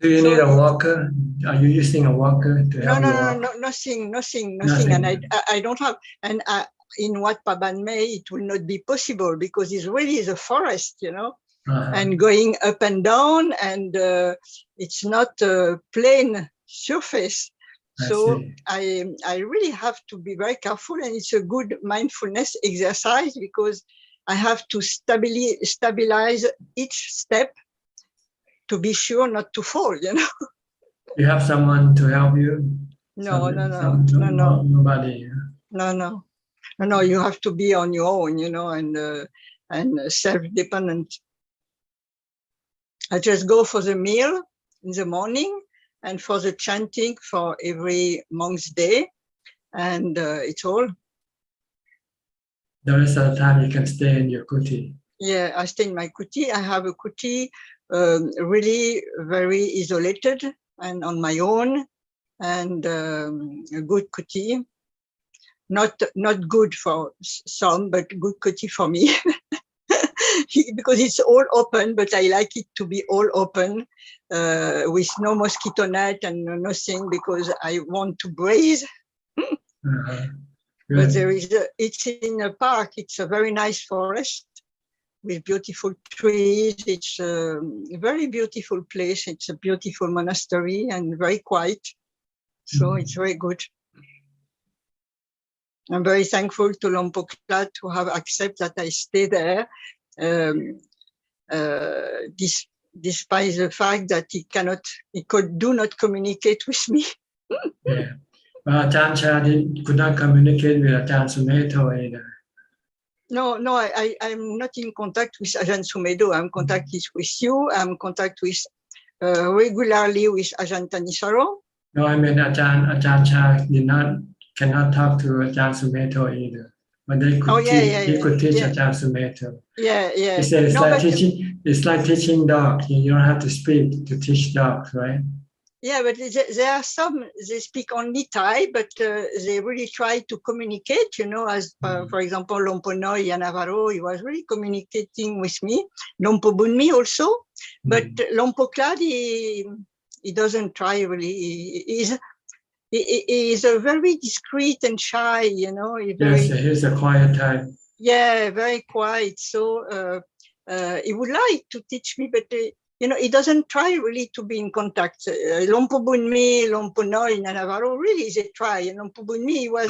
Do you need a walker? Are you using a walker to help you walk? No, nothing. And I don't have, and in Wat Paban May, it will not be possible because it's really the forest, you know, and going up and down, and it's not a plain surface. So I really have to be very careful, and it's a good mindfulness exercise because I have to stabilize each step to be sure not to fall, you know. You have someone to help you? No. Nobody. No, you have to be on your own, you know, and self-dependent. I just go for the meal in the morning and for the chanting for every monk's day, and it's all. The rest of the time you can stay in your kuti. Yeah, I stay in my kuti. I have a kuti really very isolated and on my own, and a good kuti. Not good for some, but good kuti for me. Because it's all open, but I like it to be all open with no mosquito net and nothing, because I want to breathe. But there is it's in a park. It's a very nice forest with beautiful trees. It's a very beautiful place. It's a beautiful monastery and very quiet. So it's very good. I'm very thankful to Lompokla to have accepted that I stay there, despite the fact that he do not communicate with me. Yeah. Well, Ajahn Chah could not communicate with Ajahn Sumedho either. No, I'm not in contact with Ajahn Sumedho. I'm in contact with you. I'm in contact with regularly with Ajahn Thanisaro. No, I mean Ajahn Chah cannot talk to Ajahn Sumedho either. But they could he could teach Ajahn Sumedho. Yeah. He said it's like teaching dogs. You don't have to speak to teach dogs, right? Yeah, but there are some, they speak only Thai, but they really try to communicate, as for example, Lompo Noi and Navarro, he was really communicating with me. Lompo Bunmi also, but Lompo Klad, he doesn't try really. He is a very discreet and shy, He's a quiet type. Yeah, very quiet. So he would like to teach me, but he doesn't try really to be in contact. Lompo Bunmi, Lompo Noi, and Navarro, really they try. And Lompo Bunmi was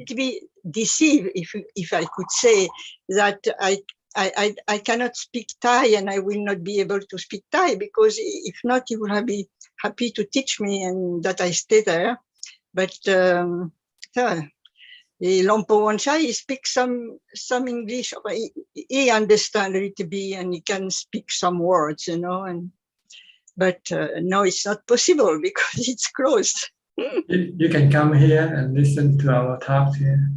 to be deceived, if I could say, that I cannot speak Thai and I will not be able to speak Thai, because if not, he would be happy to teach me and that I stay there. But Lompo Wansha, he speaks some English. He understands a little bit and he can speak some words, but no, it's not possible because it's closed. You can come here and listen to our talks here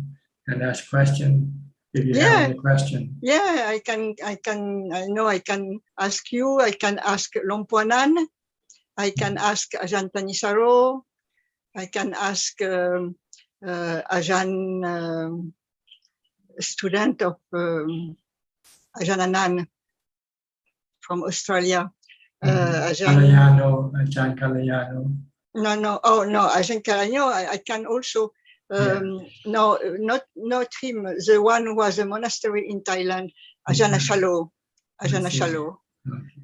and ask questions if you have any question. Yeah, I can ask you, I can ask Lompo Anan, I can ask Ajahn Thanisaro, I can ask Ajahn, student of Ajahn Anan from Australia. Ajahn Kalayano. No, Ajahn Kalayano, I can also, no, not him, the one who was a monastery in Thailand, Ajahn Shalo.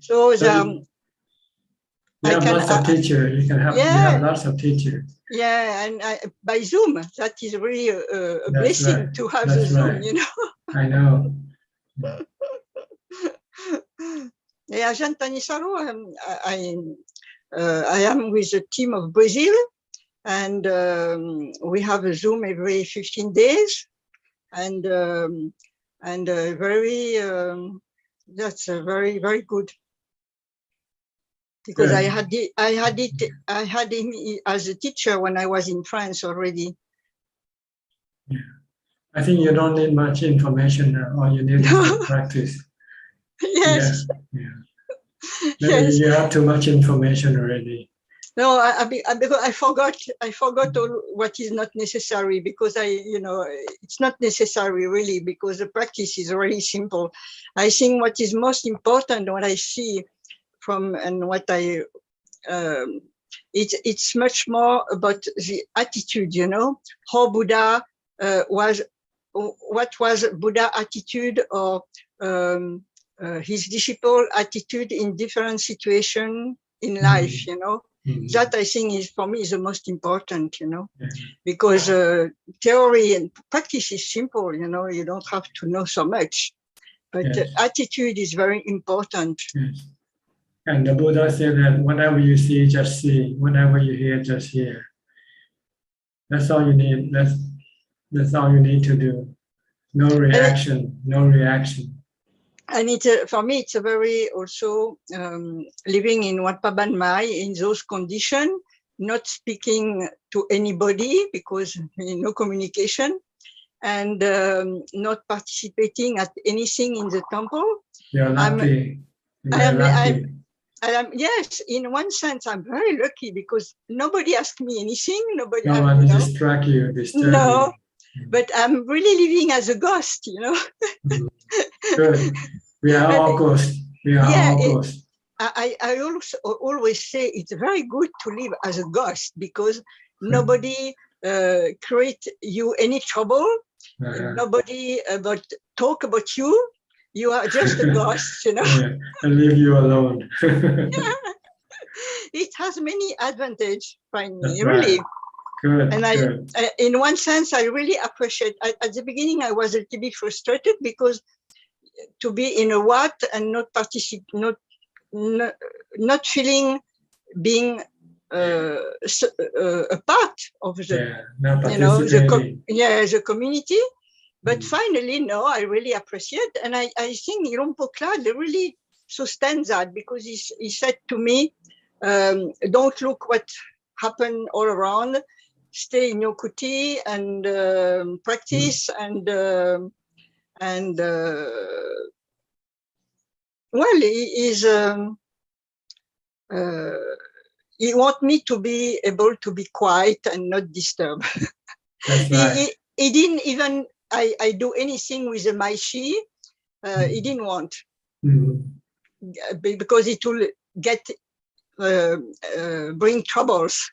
So you have lots of teachers. You have lots of teachers. Yeah, and by Zoom, that is really a blessing to have the Zoom, I know. Yeah, Ajahn Thanisaro, I am with a team of Brazil, and we have a Zoom every 15 days, and that's very, very good. Because I had him as a teacher when I was in France already. Yeah. I think you don't need much information now. All you need is to practice. Yes. Yeah. Maybe you have too much information already. No, because I forgot all what is not necessary, because it's not necessary really, because the practice is really simple. I think what is most important, what I see from and what I it's much more about the attitude, how Buddha what was Buddha attitude or his disciple attitude in different situations in life, That I think is for me is the most important, because theory and practice is simple, you don't have to know so much, but attitude is very important. Yes. And the Buddha said that whatever you see, just see. Whatever you hear, just hear. That's all you need. That's all you need to do. No reaction. No reaction. And for me, it's a very also living in Wat Paban Mai in those conditions, not speaking to anybody because no communication, and not participating at anything in the temple, You're lucky. Yes, in one sense, I'm very lucky because nobody asked me anything. Nobody. No one distract you, disturb No, you. but I'm really living as a ghost, you know. Good. We are all ghosts. We are all ghosts. I also always say it's very good to live as a ghost because nobody create you any trouble. Nobody but talk about you. You are just a ghost, you know. Yeah, and leave you alone. It has many advantages, finally, That's really. right. Good, And good. in one sense, I really appreciate. At the beginning, I was a little bit frustrated because to be in a what and not participate, not feeling being a part of the, you know, the community. But finally, no, I really appreciate, and I think Ilompo Klad really sustains that because he said to me, "Don't look what happened all around. Stay in your kuti and practice well, he want me to be able to be quiet and not disturb." That's right. He didn't even I do anything with the Maishi. He didn't want because it will get bring troubles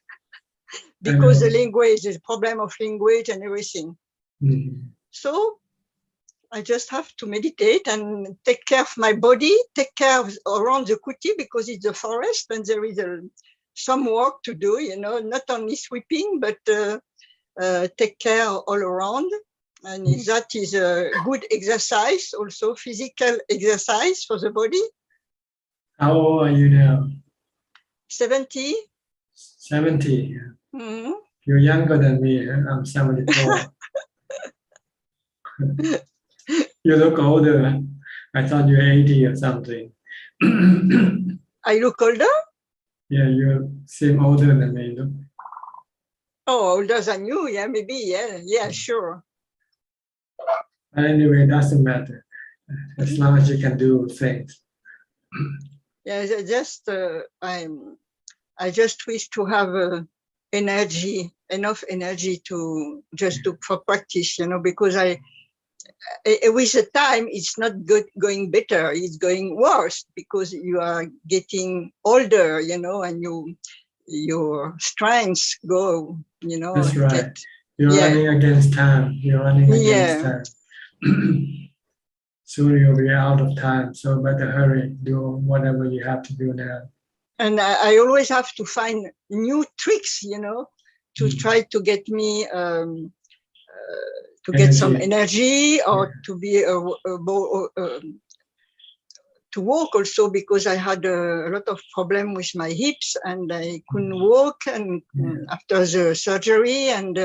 because the language, the problem of language and everything. So I just have to meditate and take care of my body, take care of around the kuti because it's a forest and there is some work to do, you know, not only sweeping, but take care all around. And that is a good exercise, also physical exercise for the body. How old are you now? 70. 70. Mm-hmm. You're younger than me. I'm 74. You look older. I thought you were 80 or something. I look older? Yeah, you seem older than me. Look. Oh, older than you? Yeah, maybe. Yeah, sure. But anyway, it doesn't matter. As long as you can do things. Yeah, I just wish to have enough energy to just do for practice, you know, because with the time, it's not good going better, it's going worse because you are getting older, you know, and your strengths go, you know. That's right. You're running against time. You're running against time. Soon you'll be out of time. So better hurry, do whatever you have to do now. And I always have to find new tricks, you know, to try to get me to get some energy or to be to walk also because I had a lot of problem with my hips and I couldn't walk and after the surgery and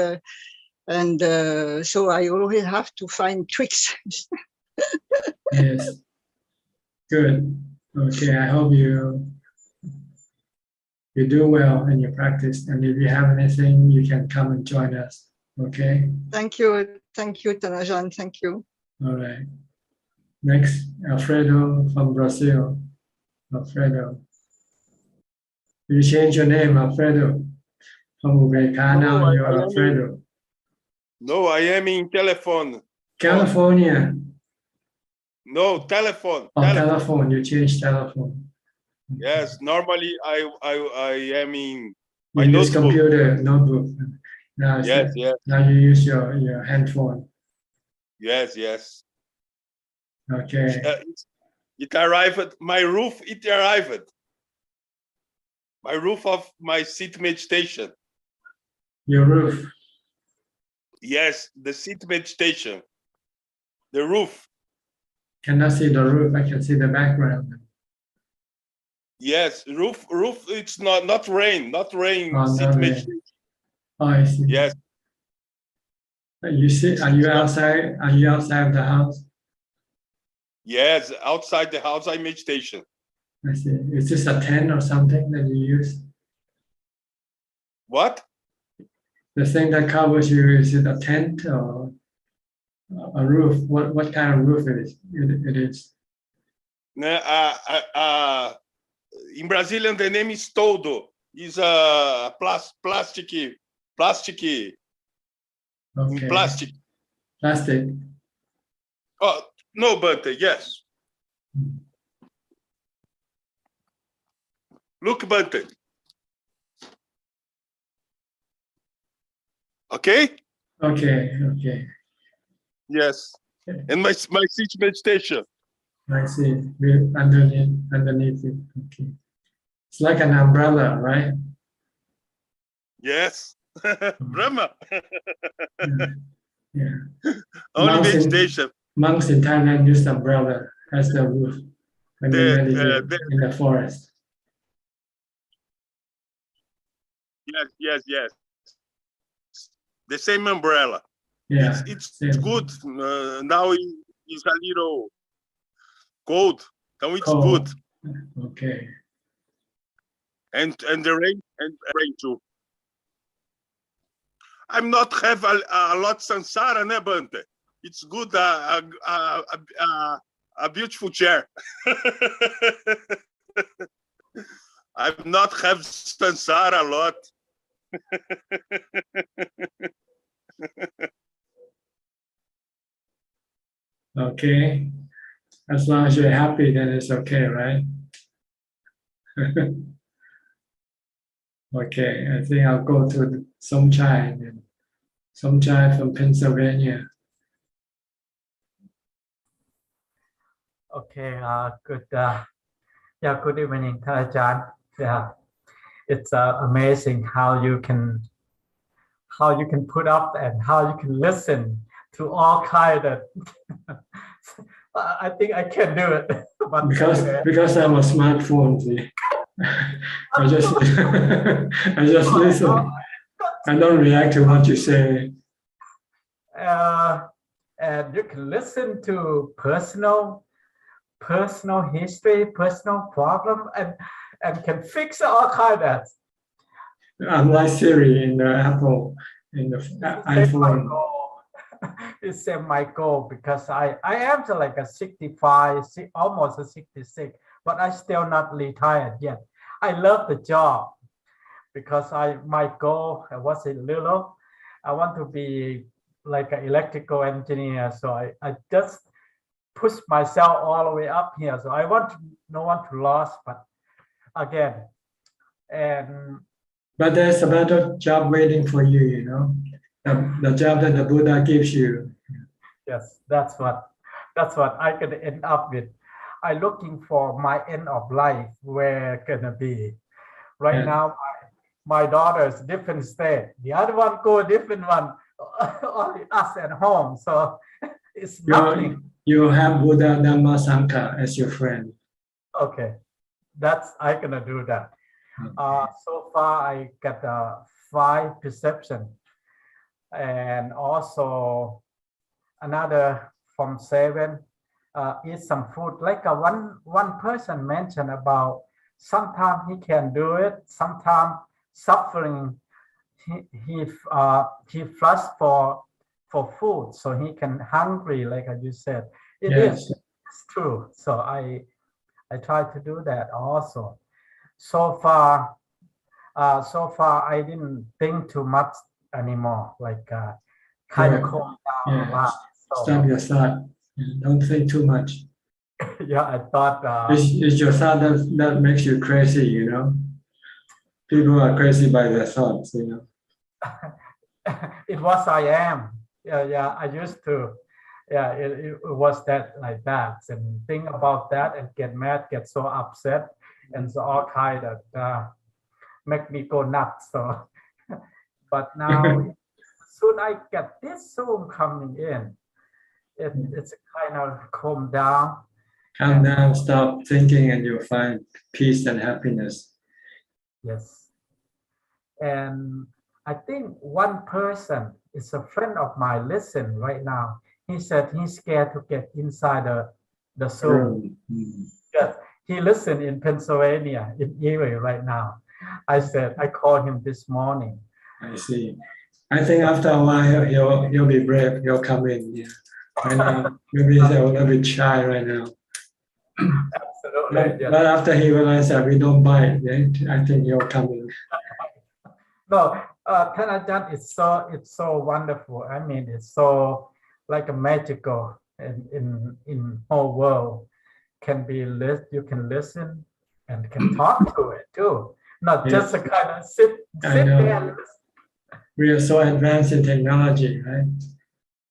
so I always have to find tricks. Yes. Good. Okay. I hope you do well in your practice. And if you have anything, you can come and join us. Okay. Thank you, Tanajan. Thank you. All right. Next, Alfredo from Brazil. Alfredo. You change your name, Alfredo. From Ubeka, now you are Alfredo. No, I am in telephone. California. No, telephone. Oh, telephone. You changed telephone. Yes, normally I am in my you use notebook. Computer, notebook. Now, Yes. Now you use your handphone. Yes. Okay. It arrived. My roof. It arrived. My roof of my seat meditation. Your roof. Yes, the seat meditation. The roof. Cannot see the roof. I can see the background. Yes, roof. It's not rain. Not rain. Oh, seat no meditation. Oh, I see. Yes. You see? Are you outside? Are you outside of the house? Yes, outside the house I meditation. I see. Is this a tent or something that you use? What? The thing that covers you, is it a tent or a roof? What kind of roof it is? It is. In Brazilian, the name is toldo. Is a plastic. Okay. Plastic. Plastic. Oh no, but yes. Look, Bante. Okay. Okay. Yes. And my seat meditation. I see. We're underneath it. Okay. It's like an umbrella, right? Yes. Brahma. Yeah. Only meditation. Monks in Thailand use umbrella as the roof when they meditate in the forest. Yes. The same umbrella. Yeah. It's good. Now it's a little cold. Now it's good. Okay. And the rain too. I'm not have a lot sansara, ne, Bante? It's good. A beautiful chair. I've not have sansara a lot. Okay. As long as you're happy, then it's okay, right? Okay, I think I'll go to Suchart. Suchart from Pennsylvania. Okay, good evening, Ajaan. Yeah, it's amazing how you can put up and how you can listen to all kind of. I think I can do it, but because I'm a smartphone. See? I just listen. I don't react to what you say. And you can listen to personal history, personal problem, and can fix all kind of. Unlike Siri in the Apple, in the iPhone. It's my goal because I am like a 65, almost a 66, but I still not retired yet. I love the job because my goal was a little. I want to be like an electrical engineer, so I just push myself all the way up here. So I want no one to lose, but again, but there's a better job waiting for you. You know, the job that the Buddha gives you. Yes, that's what I can end up with. I'm looking for my end of life where gonna be. Right now, my daughter's different state. The other one go different one. Only us at home, so it's nothing. You have Buddha, Dhamma, Sangha as your friend. Okay, I gonna do that. So far, I got 5 perception, and also another from 7. Eat some food. Like one person mentioned about sometimes he can do it, sometimes suffering. He flush for food, so he can hungry, like you said. It's true. So I try to do that also. So far I didn't think too much anymore. Like kind of calm down a lot. So, stop your thought. Don't think too much. Yeah, I thought it's your thought that makes you crazy. You know, people are crazy by their thoughts. You know. It was I am. Yeah. I used to. Yeah, it was that like that, and think about that and get mad, get so upset, and so all kind of make me go nuts. So, but now soon I get this Zoom coming in, it's kind of calm down. Calm down, stop thinking, and you'll find peace and happiness. Yes, and I think one person is a friend of mine. Listen right now. He said he's scared to get inside the Zoom. Yes, he listened in Pennsylvania, in Erie right now. I called him this morning. I see. I think after a while he'll be brave. He'll come in. Yeah. Right now, maybe he's a little bit shy right now. Absolutely. Yes. But after he realized that we don't buy it, then I think you're coming. No, Thanajan is so wonderful. I mean, it's so like a magical in whole world. Can be you can listen and can talk to it too. Not just a kind of sit there and listen. We are so advanced in technology, right?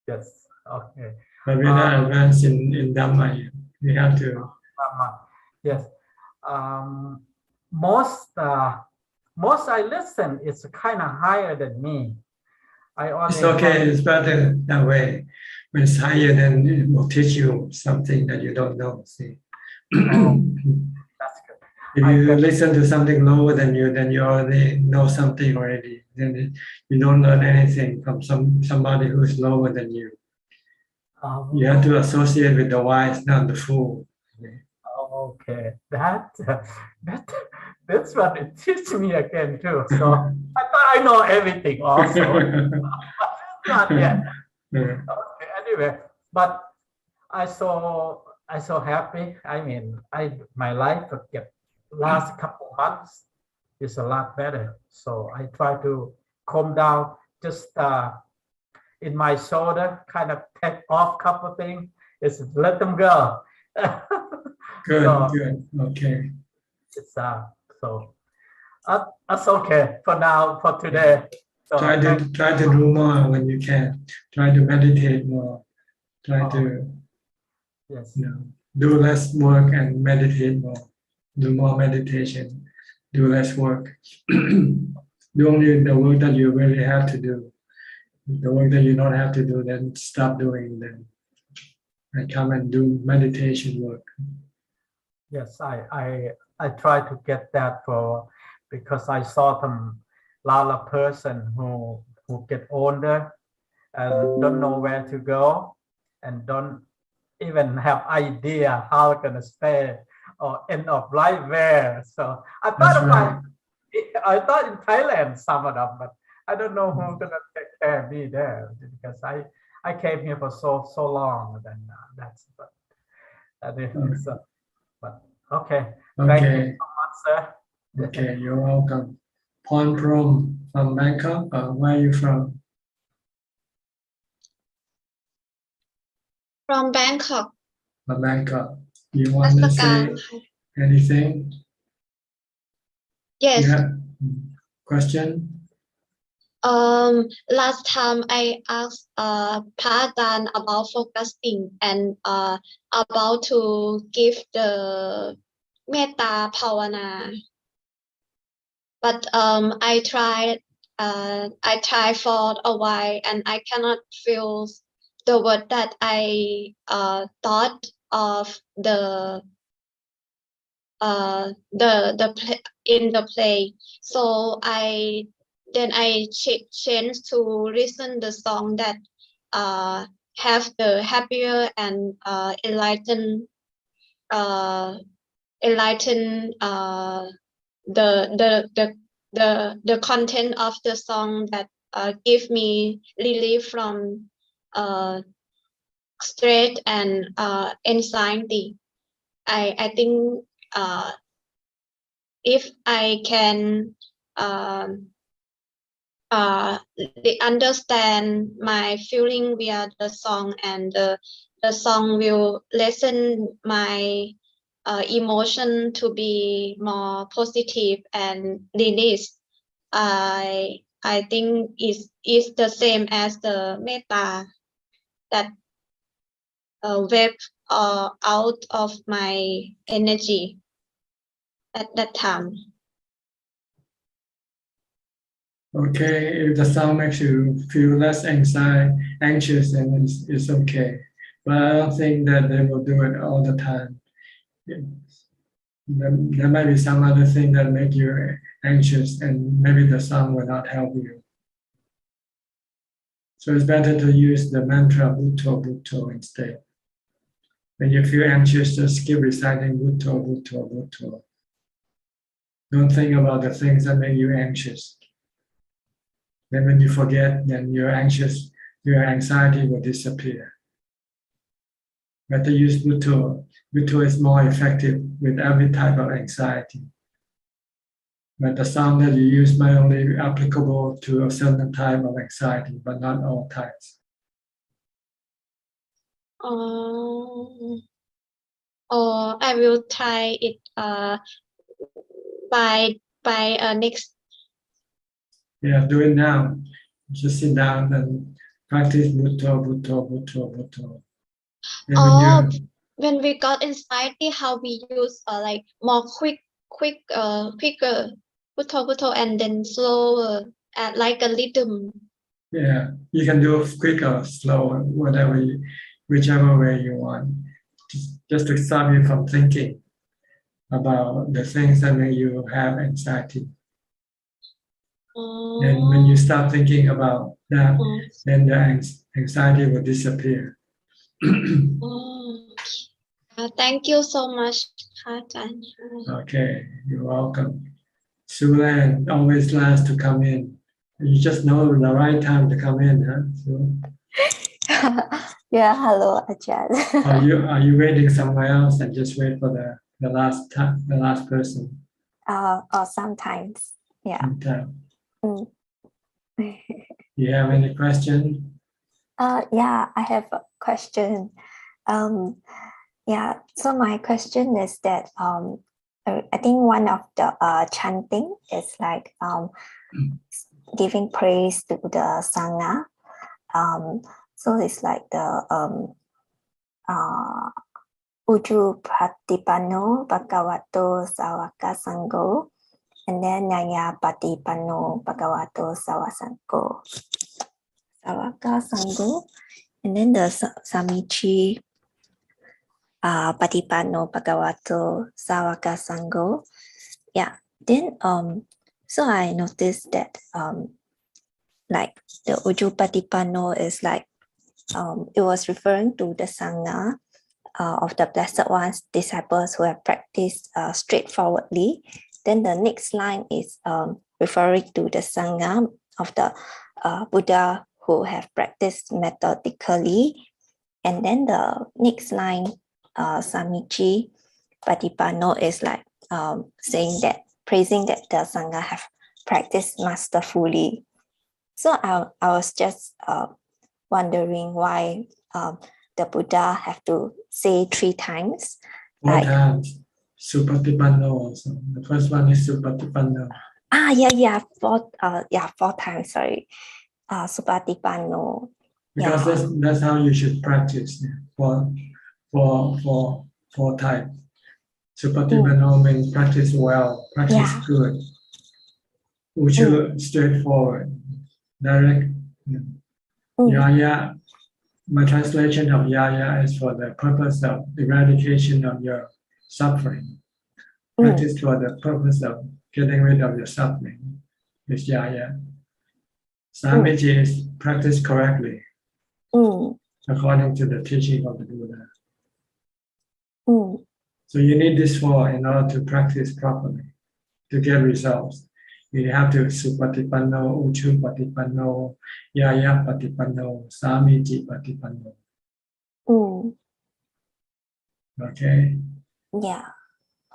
Yes. Okay. But we're not advanced in Dhamma. We have to. Yes. Most I listen is kind of higher than me. I only It's okay. It's better that way. When it's higher, then it will teach you something that you don't know. See. That's good. If you listen to something lower than you, then you already know something already. Then you don't learn anything from somebody who is lower than you. You have to associate with the wise, not the fool. Okay, that's what it teaches me again too. So I thought I know everything also. Not yet. Okay, anyway, but I so happy. I mean, my life get last couple months is a lot better. So I try to calm down, just in my shoulder, kind of take off couple things. Is let them go. Good, So, good, okay. it's so that's okay for now, for today. So Try to do more when you can. Try to meditate more. Try to yes. Do less work and meditate more. Do more meditation. Do less work. Do only the work that you really have to do. The work that you don't have to do, then stop doing them. And come and do meditation work. Yes, I try to get that because I saw some lot of person who get older and don't know where to go and don't even have idea how they're gonna stay or end of life there. So I thought I thought in Thailand some of them, but I don't know who's gonna take care of me there because I came here for so long. Then that's but okay. Thank you so much, sir. Okay, you're welcome. Pon Prom from Bangkok. Where are you from? From Bangkok. From Bangkok. You want to say anything? Yes. You have question? Last time I asked Ajaan about focusing and about to give the metta bhavana, but I tried for a while and I cannot feel the word that I thought of in the play. So I changed to listen the song that have the happier and enlighten the content of the song that give me relief from stress and anxiety. I think if I can understand my feeling via the song and the song will lessen my emotion to be more positive and release. I think is the same as the metta that wave out of my energy at that time. Okay, if the song makes you feel less anxious, then it's okay. But I don't think that they will do it all the time. There might be some other thing that make you anxious, and maybe the song will not help you. So it's better to use the mantra Bhutto Bhutto instead. When you feel anxious, just keep reciting Bhutto Bhutto Bhutto. Don't think about the things that make you anxious. Then when you forget, then your anxiety will disappear. Better use Bhutto. Bhutto is more effective with every type of anxiety. But the sound that you use might only be applicable to a certain type of anxiety, but not all types. I will try it by next. Yeah, do it now. Just sit down and practice Bhutto, Bhutto, Bhutto, Bhutto. And When we got anxiety, how we use like more quicker Bhutto, Bhutto, and then slower, like a rhythm. yeah, you can do quick or slow, whichever way you want. Just to stop you from thinking about the things that make you have anxiety. And when you stop thinking about that, then the anxiety will disappear. Thank you so much, Ajaan. Okay, you're welcome. Sulan, always last to come in. You just know the right time to come in, huh? So, Yeah, hello, Ajaan. are you waiting somewhere else and just wait for the last time, the last person? Or sometimes, yeah. Sometime. Mm. You have any question? Yeah, I have a question. Yeah, so my question is that I think one of the chanting is like giving praise to the Sangha. So it's like the Uju Pratipano Bhagavato Sawaka Sangho, and then Nyaya Patipano Bhagavato Sawaka Sangho, and then the Samichi Patipano Bhagavato Sawaka Sangho. Yeah. Then so I noticed that like the Uju Patipano is like it was referring to the Sangha of the Blessed One's disciples who have practiced straightforwardly. Then the next line is referring to the Sangha of the Buddha who have practiced methodically. And then the next line, Samichi Patipano, is like saying that, praising that the Sangha have practiced masterfully. So I was just wondering why the Buddha have to say 3 times. 4 times. Supatipano also. The first one is Supatipano. Yeah, 4 times, sorry. Supatipano. Because that's how you should practice for 4 times. Supatipano means practice well, practice good. Uchu, straightforward, direct. Yaya, my translation of Yaya is for the purpose of eradication of your suffering. Practice for the purpose of getting rid of your suffering is Yaya. Samichi is practice correctly according to the teaching of the Buddha. So you need this 4 in order to practice properly, to get results. You have to Supatipano, Uchu Patipano, Yaya Patipano, Samichi Patipano. Okay? Yeah.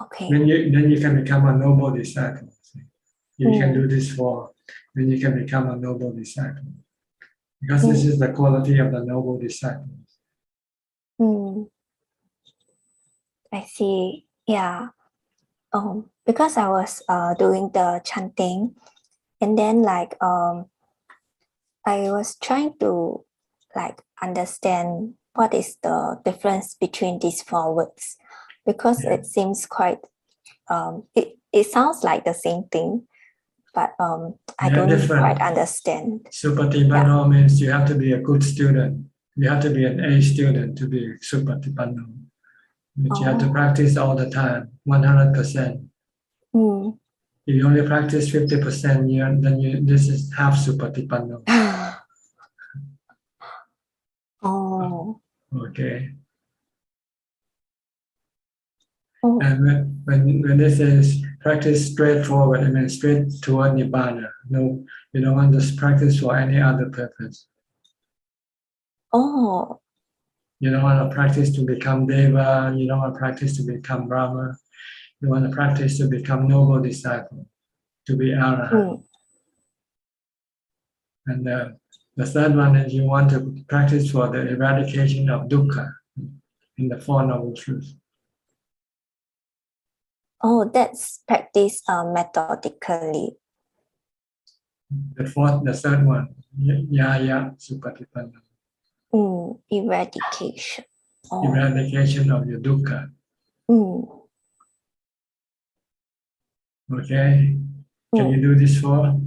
Okay. Then you can become a noble disciple. You can do this 4, then you can become a noble disciple. Because this is the quality of the noble disciples. I see. Yeah. Because I was doing the chanting, and then like I was trying to like understand what is the difference between these 4 words, because it seems quite it sounds like the same thing, but I don't quite understand. Supatipano means you have to be a good student. You have to be an A student to be Supatipano. But you have to practice all the time, 100%. If you only practice 50%, then this is half Supatipano. Okay. And when this is practice straightforward, I mean straight toward Nibbana. No, you don't want this practice for any other purpose. You don't want to practice to become Deva. You don't want to practice to become Brahma. You want to practice to become noble disciple, to be Arahant. And the third one is you want to practice for the eradication of dukkha in the Four Noble Truths. Oh, that's practice methodically. The third one, yaya supatipanna. Eradication. Eradication of your dukkha. Okay. Can you do this for?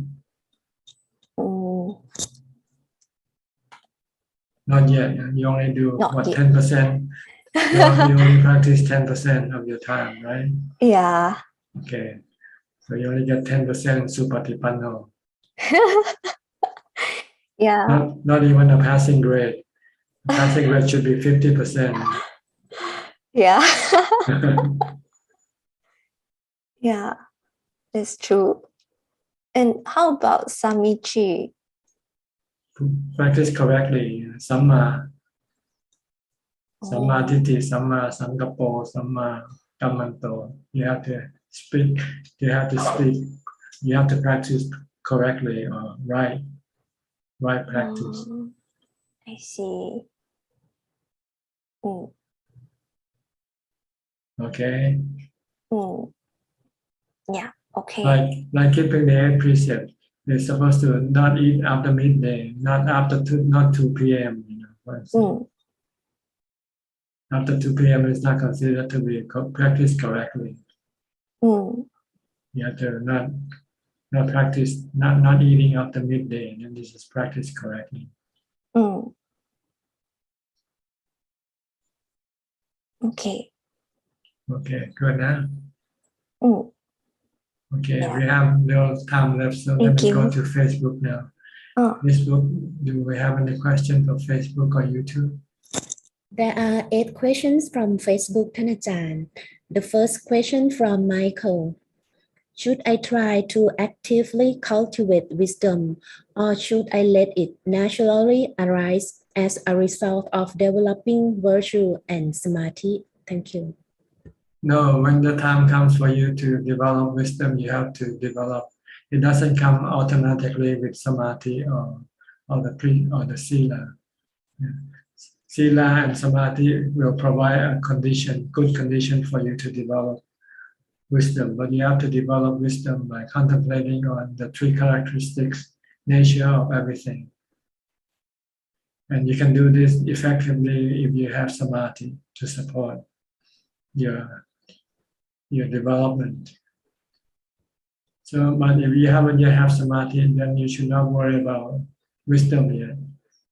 Not yet. You only do Not what, yet. 10%? You only practice 10% of your time, right? Yeah. Okay. So you only get 10% supatipanno. Yeah. Not even a passing grade. A passing grade should be 50%. Yeah. Yeah, that's true. And how about Samichi? Practice correctly. Samma Ditti, Samma Sankapo, Samma Kammanto. You have to speak. You have to speak. You have to practice correctly or right practice. I see. Okay. Yeah. Okay. Like keeping the 8 precept. They're supposed to not eat after midday, not after not 2 p.m. For instance. After 2 p.m. is not considered to be practiced correctly. You have to not practice, not eating after midday, and then this is practiced correctly. Okay. Okay, good now. Okay, Yeah. we have no time left, so let me go Thank to Facebook now. Oh. Facebook, do we have any questions for Facebook or YouTube? There are 8 questions from Facebook, Ajaan. The first question from Michael. Should I try to actively cultivate wisdom, or should I let it naturally arise as a result of developing virtue and Smarty? Thank you. No, when the time comes for you to develop wisdom, you have to develop. It doesn't come automatically with Samadhi or the Sila. Yeah. Sila and Samadhi will provide a good condition for you to develop wisdom, but you have to develop wisdom by contemplating on the 3 characteristics, nature of everything. And you can do this effectively if you have Samadhi to support your development. So, but if you haven't yet have Samadhi, then you should not worry about wisdom yet.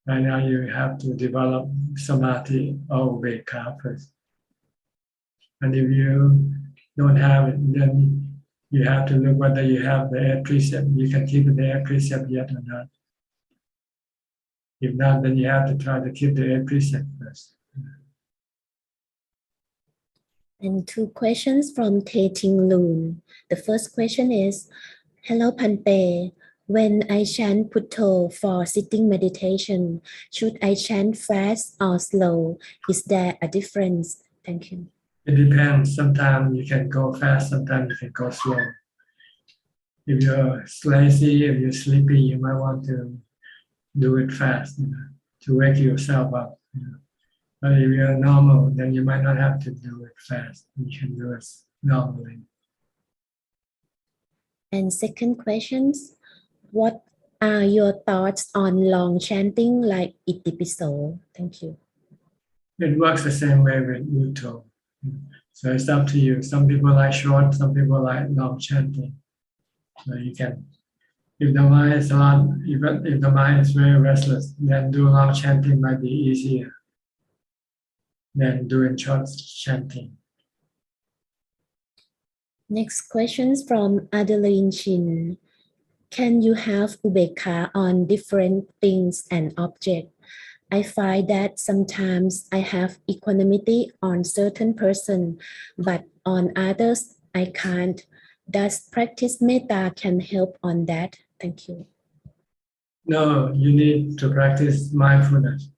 Right now you have to develop Samadhi or Ubekha first. And if you don't have it, then you have to look whether you have the 8 precept. You can keep the 8 precept yet or not. If not, then you have to try to keep the 8 precept first. And 2 questions from Tae Ting Loon. The first question is, hello Pante, when I chant Putto for sitting meditation, should I chant fast or slow? Is there a difference? Thank you. It depends. Sometimes you can go fast, sometimes you can go slow. If you're lazy, if you're sleepy, you might want to do it fast, to wake yourself up. But if you're normal, then you might not have to do it fast. You can do it normally. And second questions, what are your thoughts on long chanting like Itipiso? Thank you. It works the same way with Mutto. So it's up to you. Some people like short, some people like long chanting. So you can, if the mind is if the mind is very restless, then do long chanting might be easier than doing short chanting. Next questions from Adeline Chin. Can you have Ubekha on different things and objects? I find that sometimes I have equanimity on certain person, but on others I can't. Does practice metta can help on that? Thank you. No, you need to practice mindfulness.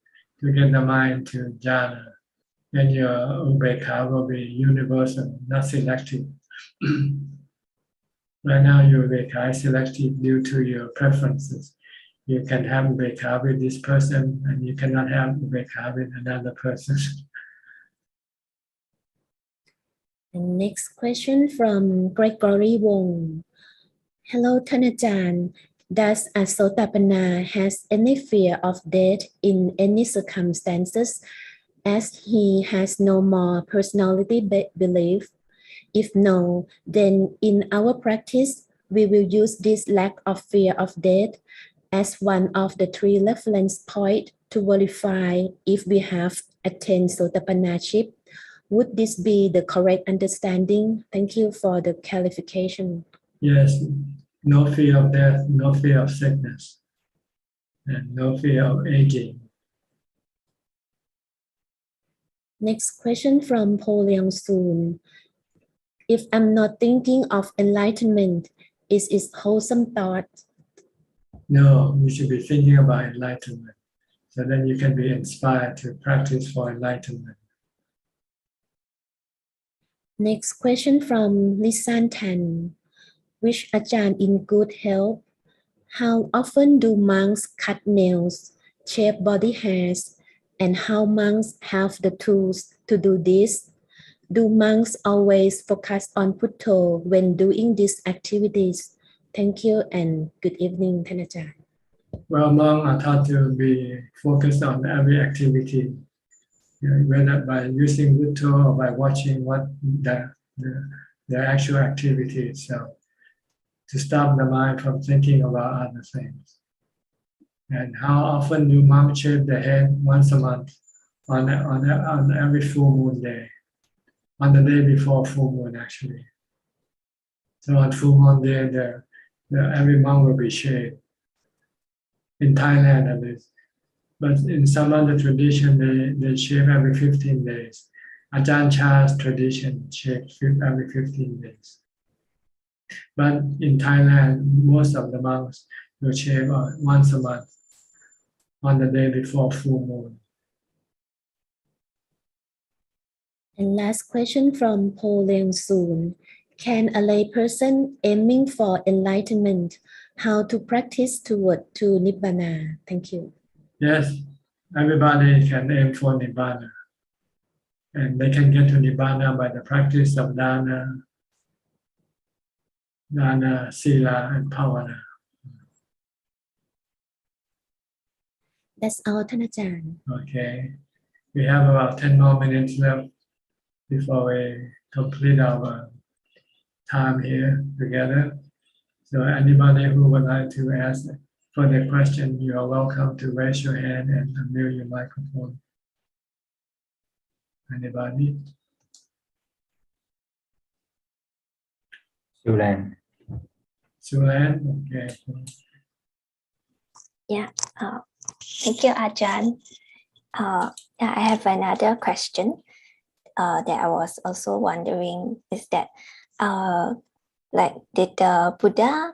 to get the mind to jhana. Then your ubeka will be universal, not selective. Right now, your ubeka is selective due to your preferences. You can have ubeka with this person, and you cannot have ubeka with another person. And next question from Gregory Wong. Hello, Thanajan. Does a Sotapanna has any fear of death in any circumstances, as he has no more personality belief? If no, then in our practice, we will use this lack of fear of death as one of the 3 reference points to verify if we have attained Sotapanna-ship. Would this be the correct understanding? Thank you for the clarification. Yes, no fear of death, no fear of sickness, and no fear of aging. Next question from Po Leong Soon. If I'm not thinking of enlightenment, is it wholesome thought? No, you should be thinking about enlightenment. So then you can be inspired to practice for enlightenment. Next question from Lisan Tan. Which Ajaan in good health? How often do monks cut nails, shave body hairs, and how monks have the tools to do this? Do monks always focus on Putto when doing these activities? Thank you and good evening, Thanajan. Well, monks are taught to be focused on every activity, whether by using Butto or by watching what the actual activity itself, to stop the mind from thinking about other things. And how often do monks shave their head? Once a month, on every full moon day, on the day before full moon actually. So on full moon day, every monk will be shaved. In Thailand at least. But in some other tradition, they shave every 15 days. Ajaan Chah's tradition shaves every 15 days. But in Thailand, most of the monks will shave once a month on the day before full moon. And last question from Po Leong Soon. Can a lay person aiming for enlightenment, how to practice toward to Nibbana? Thank you. Yes, everybody can aim for Nibbana. And they can get to Nibbana by the practice of dana, sila, and bhavana. That's all, Thanajan. Okay. We have about 10 more minutes left before we complete our time here together. So anybody who would like to ask further question, you are welcome to raise your hand and unmute your microphone. Anybody? Sulan. Sulan, okay. Yeah, thank you, Ajaan. Yeah, I have another question that I was also wondering is that, like, did the Buddha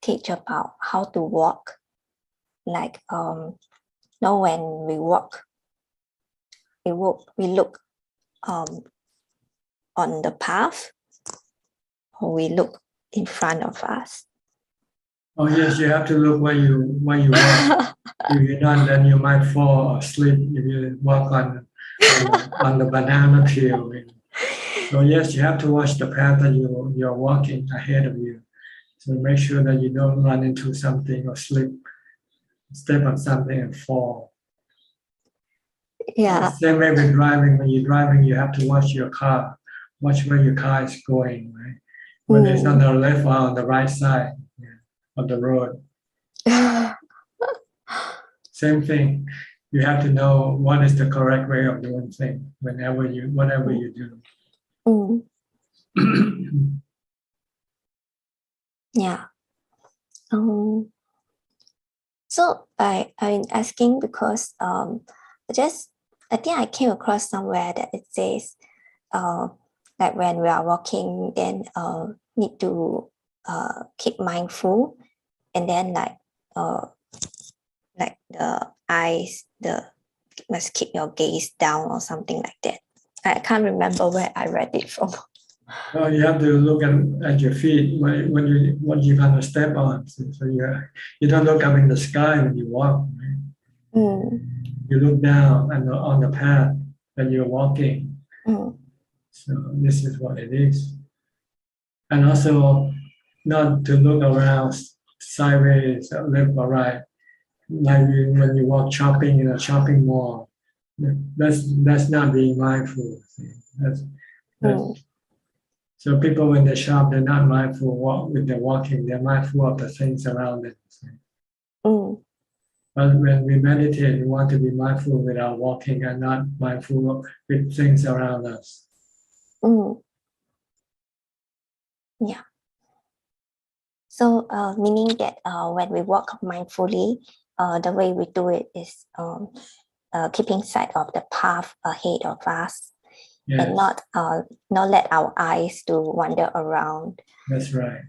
teach about how to walk? Like, when we walk, we look on the path, or we look in front of us. Oh yes, you have to look when you walk. If you're not, then you might fall or slip if you walk on the banana peel. So yes, you have to watch the path that you're walking ahead of you. So make sure that you don't run into something or step on something and fall. Yeah. Same way with driving. When you're driving, you have to watch your car. Watch where your car is going, right? Whether it's on the left or on the right side of the road. Same thing. You have to know what is the correct way of doing things whatever you do. Yeah. So I'm asking because I think I came across somewhere that it says like when we are walking, then need to keep mindful, and then like the eyes, the must keep your gaze down or something like that. I can't remember where I read it from. Well, you have to look at your feet when you're gonna step on. So you don't look up in the sky when you walk. Right? You look down on the path that you're walking. So this is what it is. And also not to look around sideways, left or right. Like when you walk shopping in a shopping mall, that's not being mindful. So people when they shop, they're not mindful when they're walking. They're mindful of the things around them. But when we meditate, we want to be mindful with our walking and not mindful with things around us. Yeah. So meaning that when we walk mindfully, the way we do it is keeping sight of the path ahead of us, and not let our eyes to wander around. That's right.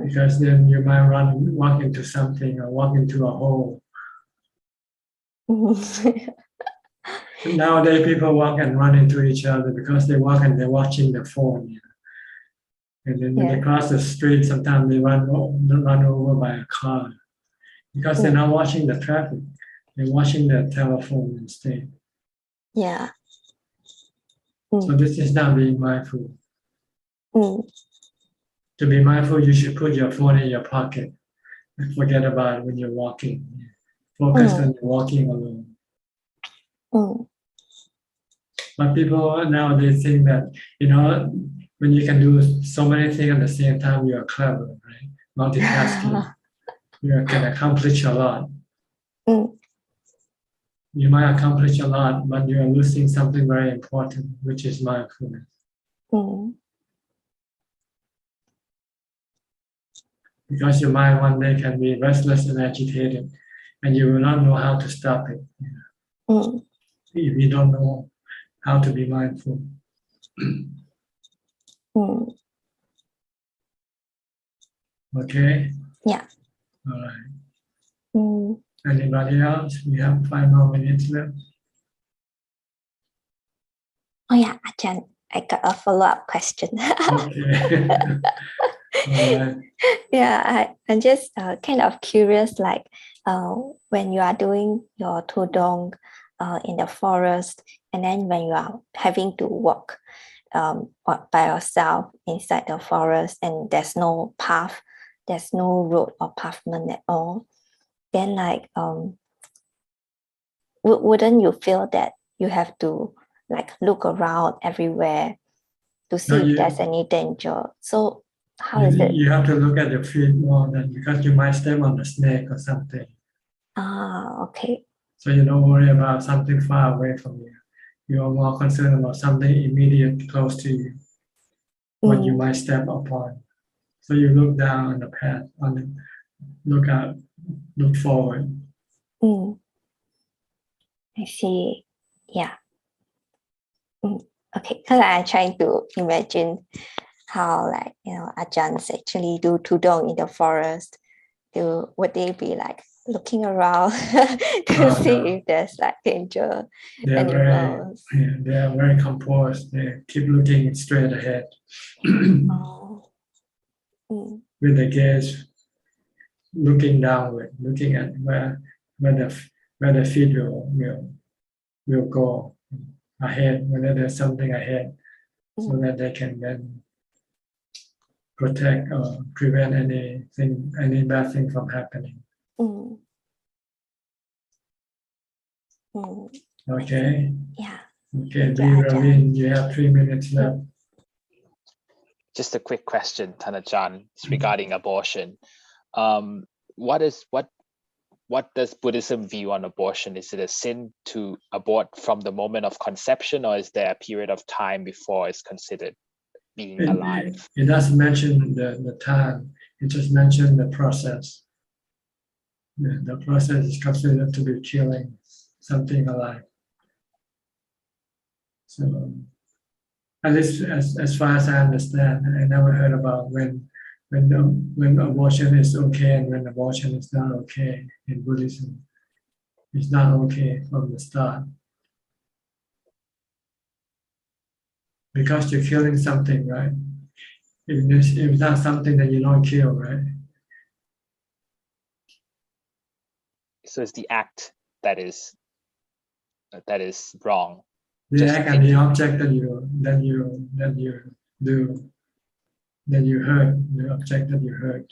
Because then you might walk into something or walk into a hole. Nowadays, people walk and run into each other because they walk and they're watching the phone. And then when they cross the street, sometimes they run over by a car because they're not watching the traffic. They're watching the telephone instead. Yeah. So this is not being mindful. To be mindful, you should put your phone in your pocket and forget about it when you're walking. Focus on walking alone. But people nowadays think that, when you can do so many things at the same time, you are clever, right? Multitasking. You can accomplish a lot. You might accomplish a lot, but you are losing something very important, which is mindfulness. Because your mind one day can be restless and agitated, and you will not know how to stop it. If you don't know how to be mindful. Okay? Yeah. All right. Anybody else? We have 5 more minutes left. Oh yeah, Ajaan, I got a follow-up question. Okay. Right. Yeah, I'm just kind of curious, like when you are doing your tudong in the forest, and then when you are having to walk by yourself inside the forest, and there's no path, there's no road or pavement at all, then like wouldn't you feel that you have to like look around everywhere to see if there's any danger? So how is it? You have to look at your feet more than because you might step on a snake or something. Okay. So you don't worry about something far away from you. You are more concerned about something immediate close to you, what you might step upon. So you look down on the path, look out, look forward. I see. Yeah. Okay, because I'm trying to imagine how, like, Ajaans actually do tudong in the forest. Would they be like looking around to see if there's like danger animals? They are very composed. They keep looking straight ahead. With the gaze looking downward, looking at where the feet will go ahead, whether there's something ahead, so that they can then protect or prevent any bad thing from happening. Okay. Yeah. Okay, Ravin, you have 3 minutes left. Just a quick question, Ajaan, regarding abortion. What does Buddhism view on abortion? Is it a sin to abort from the moment of conception, or is there a period of time before it's considered being alive? It doesn't mention the time. It just mentioned the process. The process is considered to be killing something alive. So, at least as far as I understand, I never heard about when abortion is okay and when abortion is not okay in Buddhism. It's not okay from the start. because you're killing something, right? If it's not something that you don't kill, right? So it's the act that is wrong. The Just act and the thinking. object that you do, that you hurt, the object that you hurt.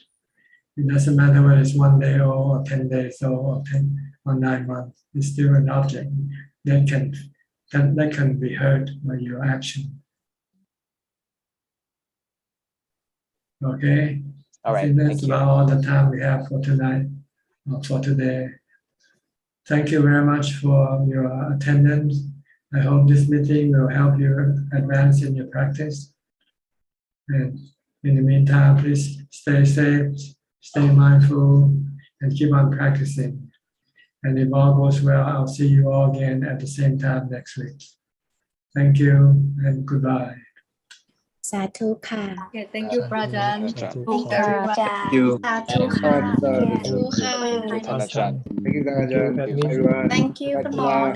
It doesn't matter whether it's 1 day or 10 days or 10 or 9 months. It's still an object that can be hurt by your action. Okay. All right. I think that's Thank you. about all the time we have for tonight, or for today. Thank you very much for your attendance. I hope this meeting will help you advance in your practice. And in the meantime, please stay safe, stay mindful, and keep on practicing. And if all goes well, I'll see you all again at the same time next week. Thank you and goodbye. สาธุค่ะ Okay, thank you, Prajan. Thank you, Everyone. Ajaan. you. สาธุค่ะ สาธุค่ะ Thank you, Ajaan. Thank you, Ajahn. Thank you, everyone. Thank you, Byeคุณ for หมอ now.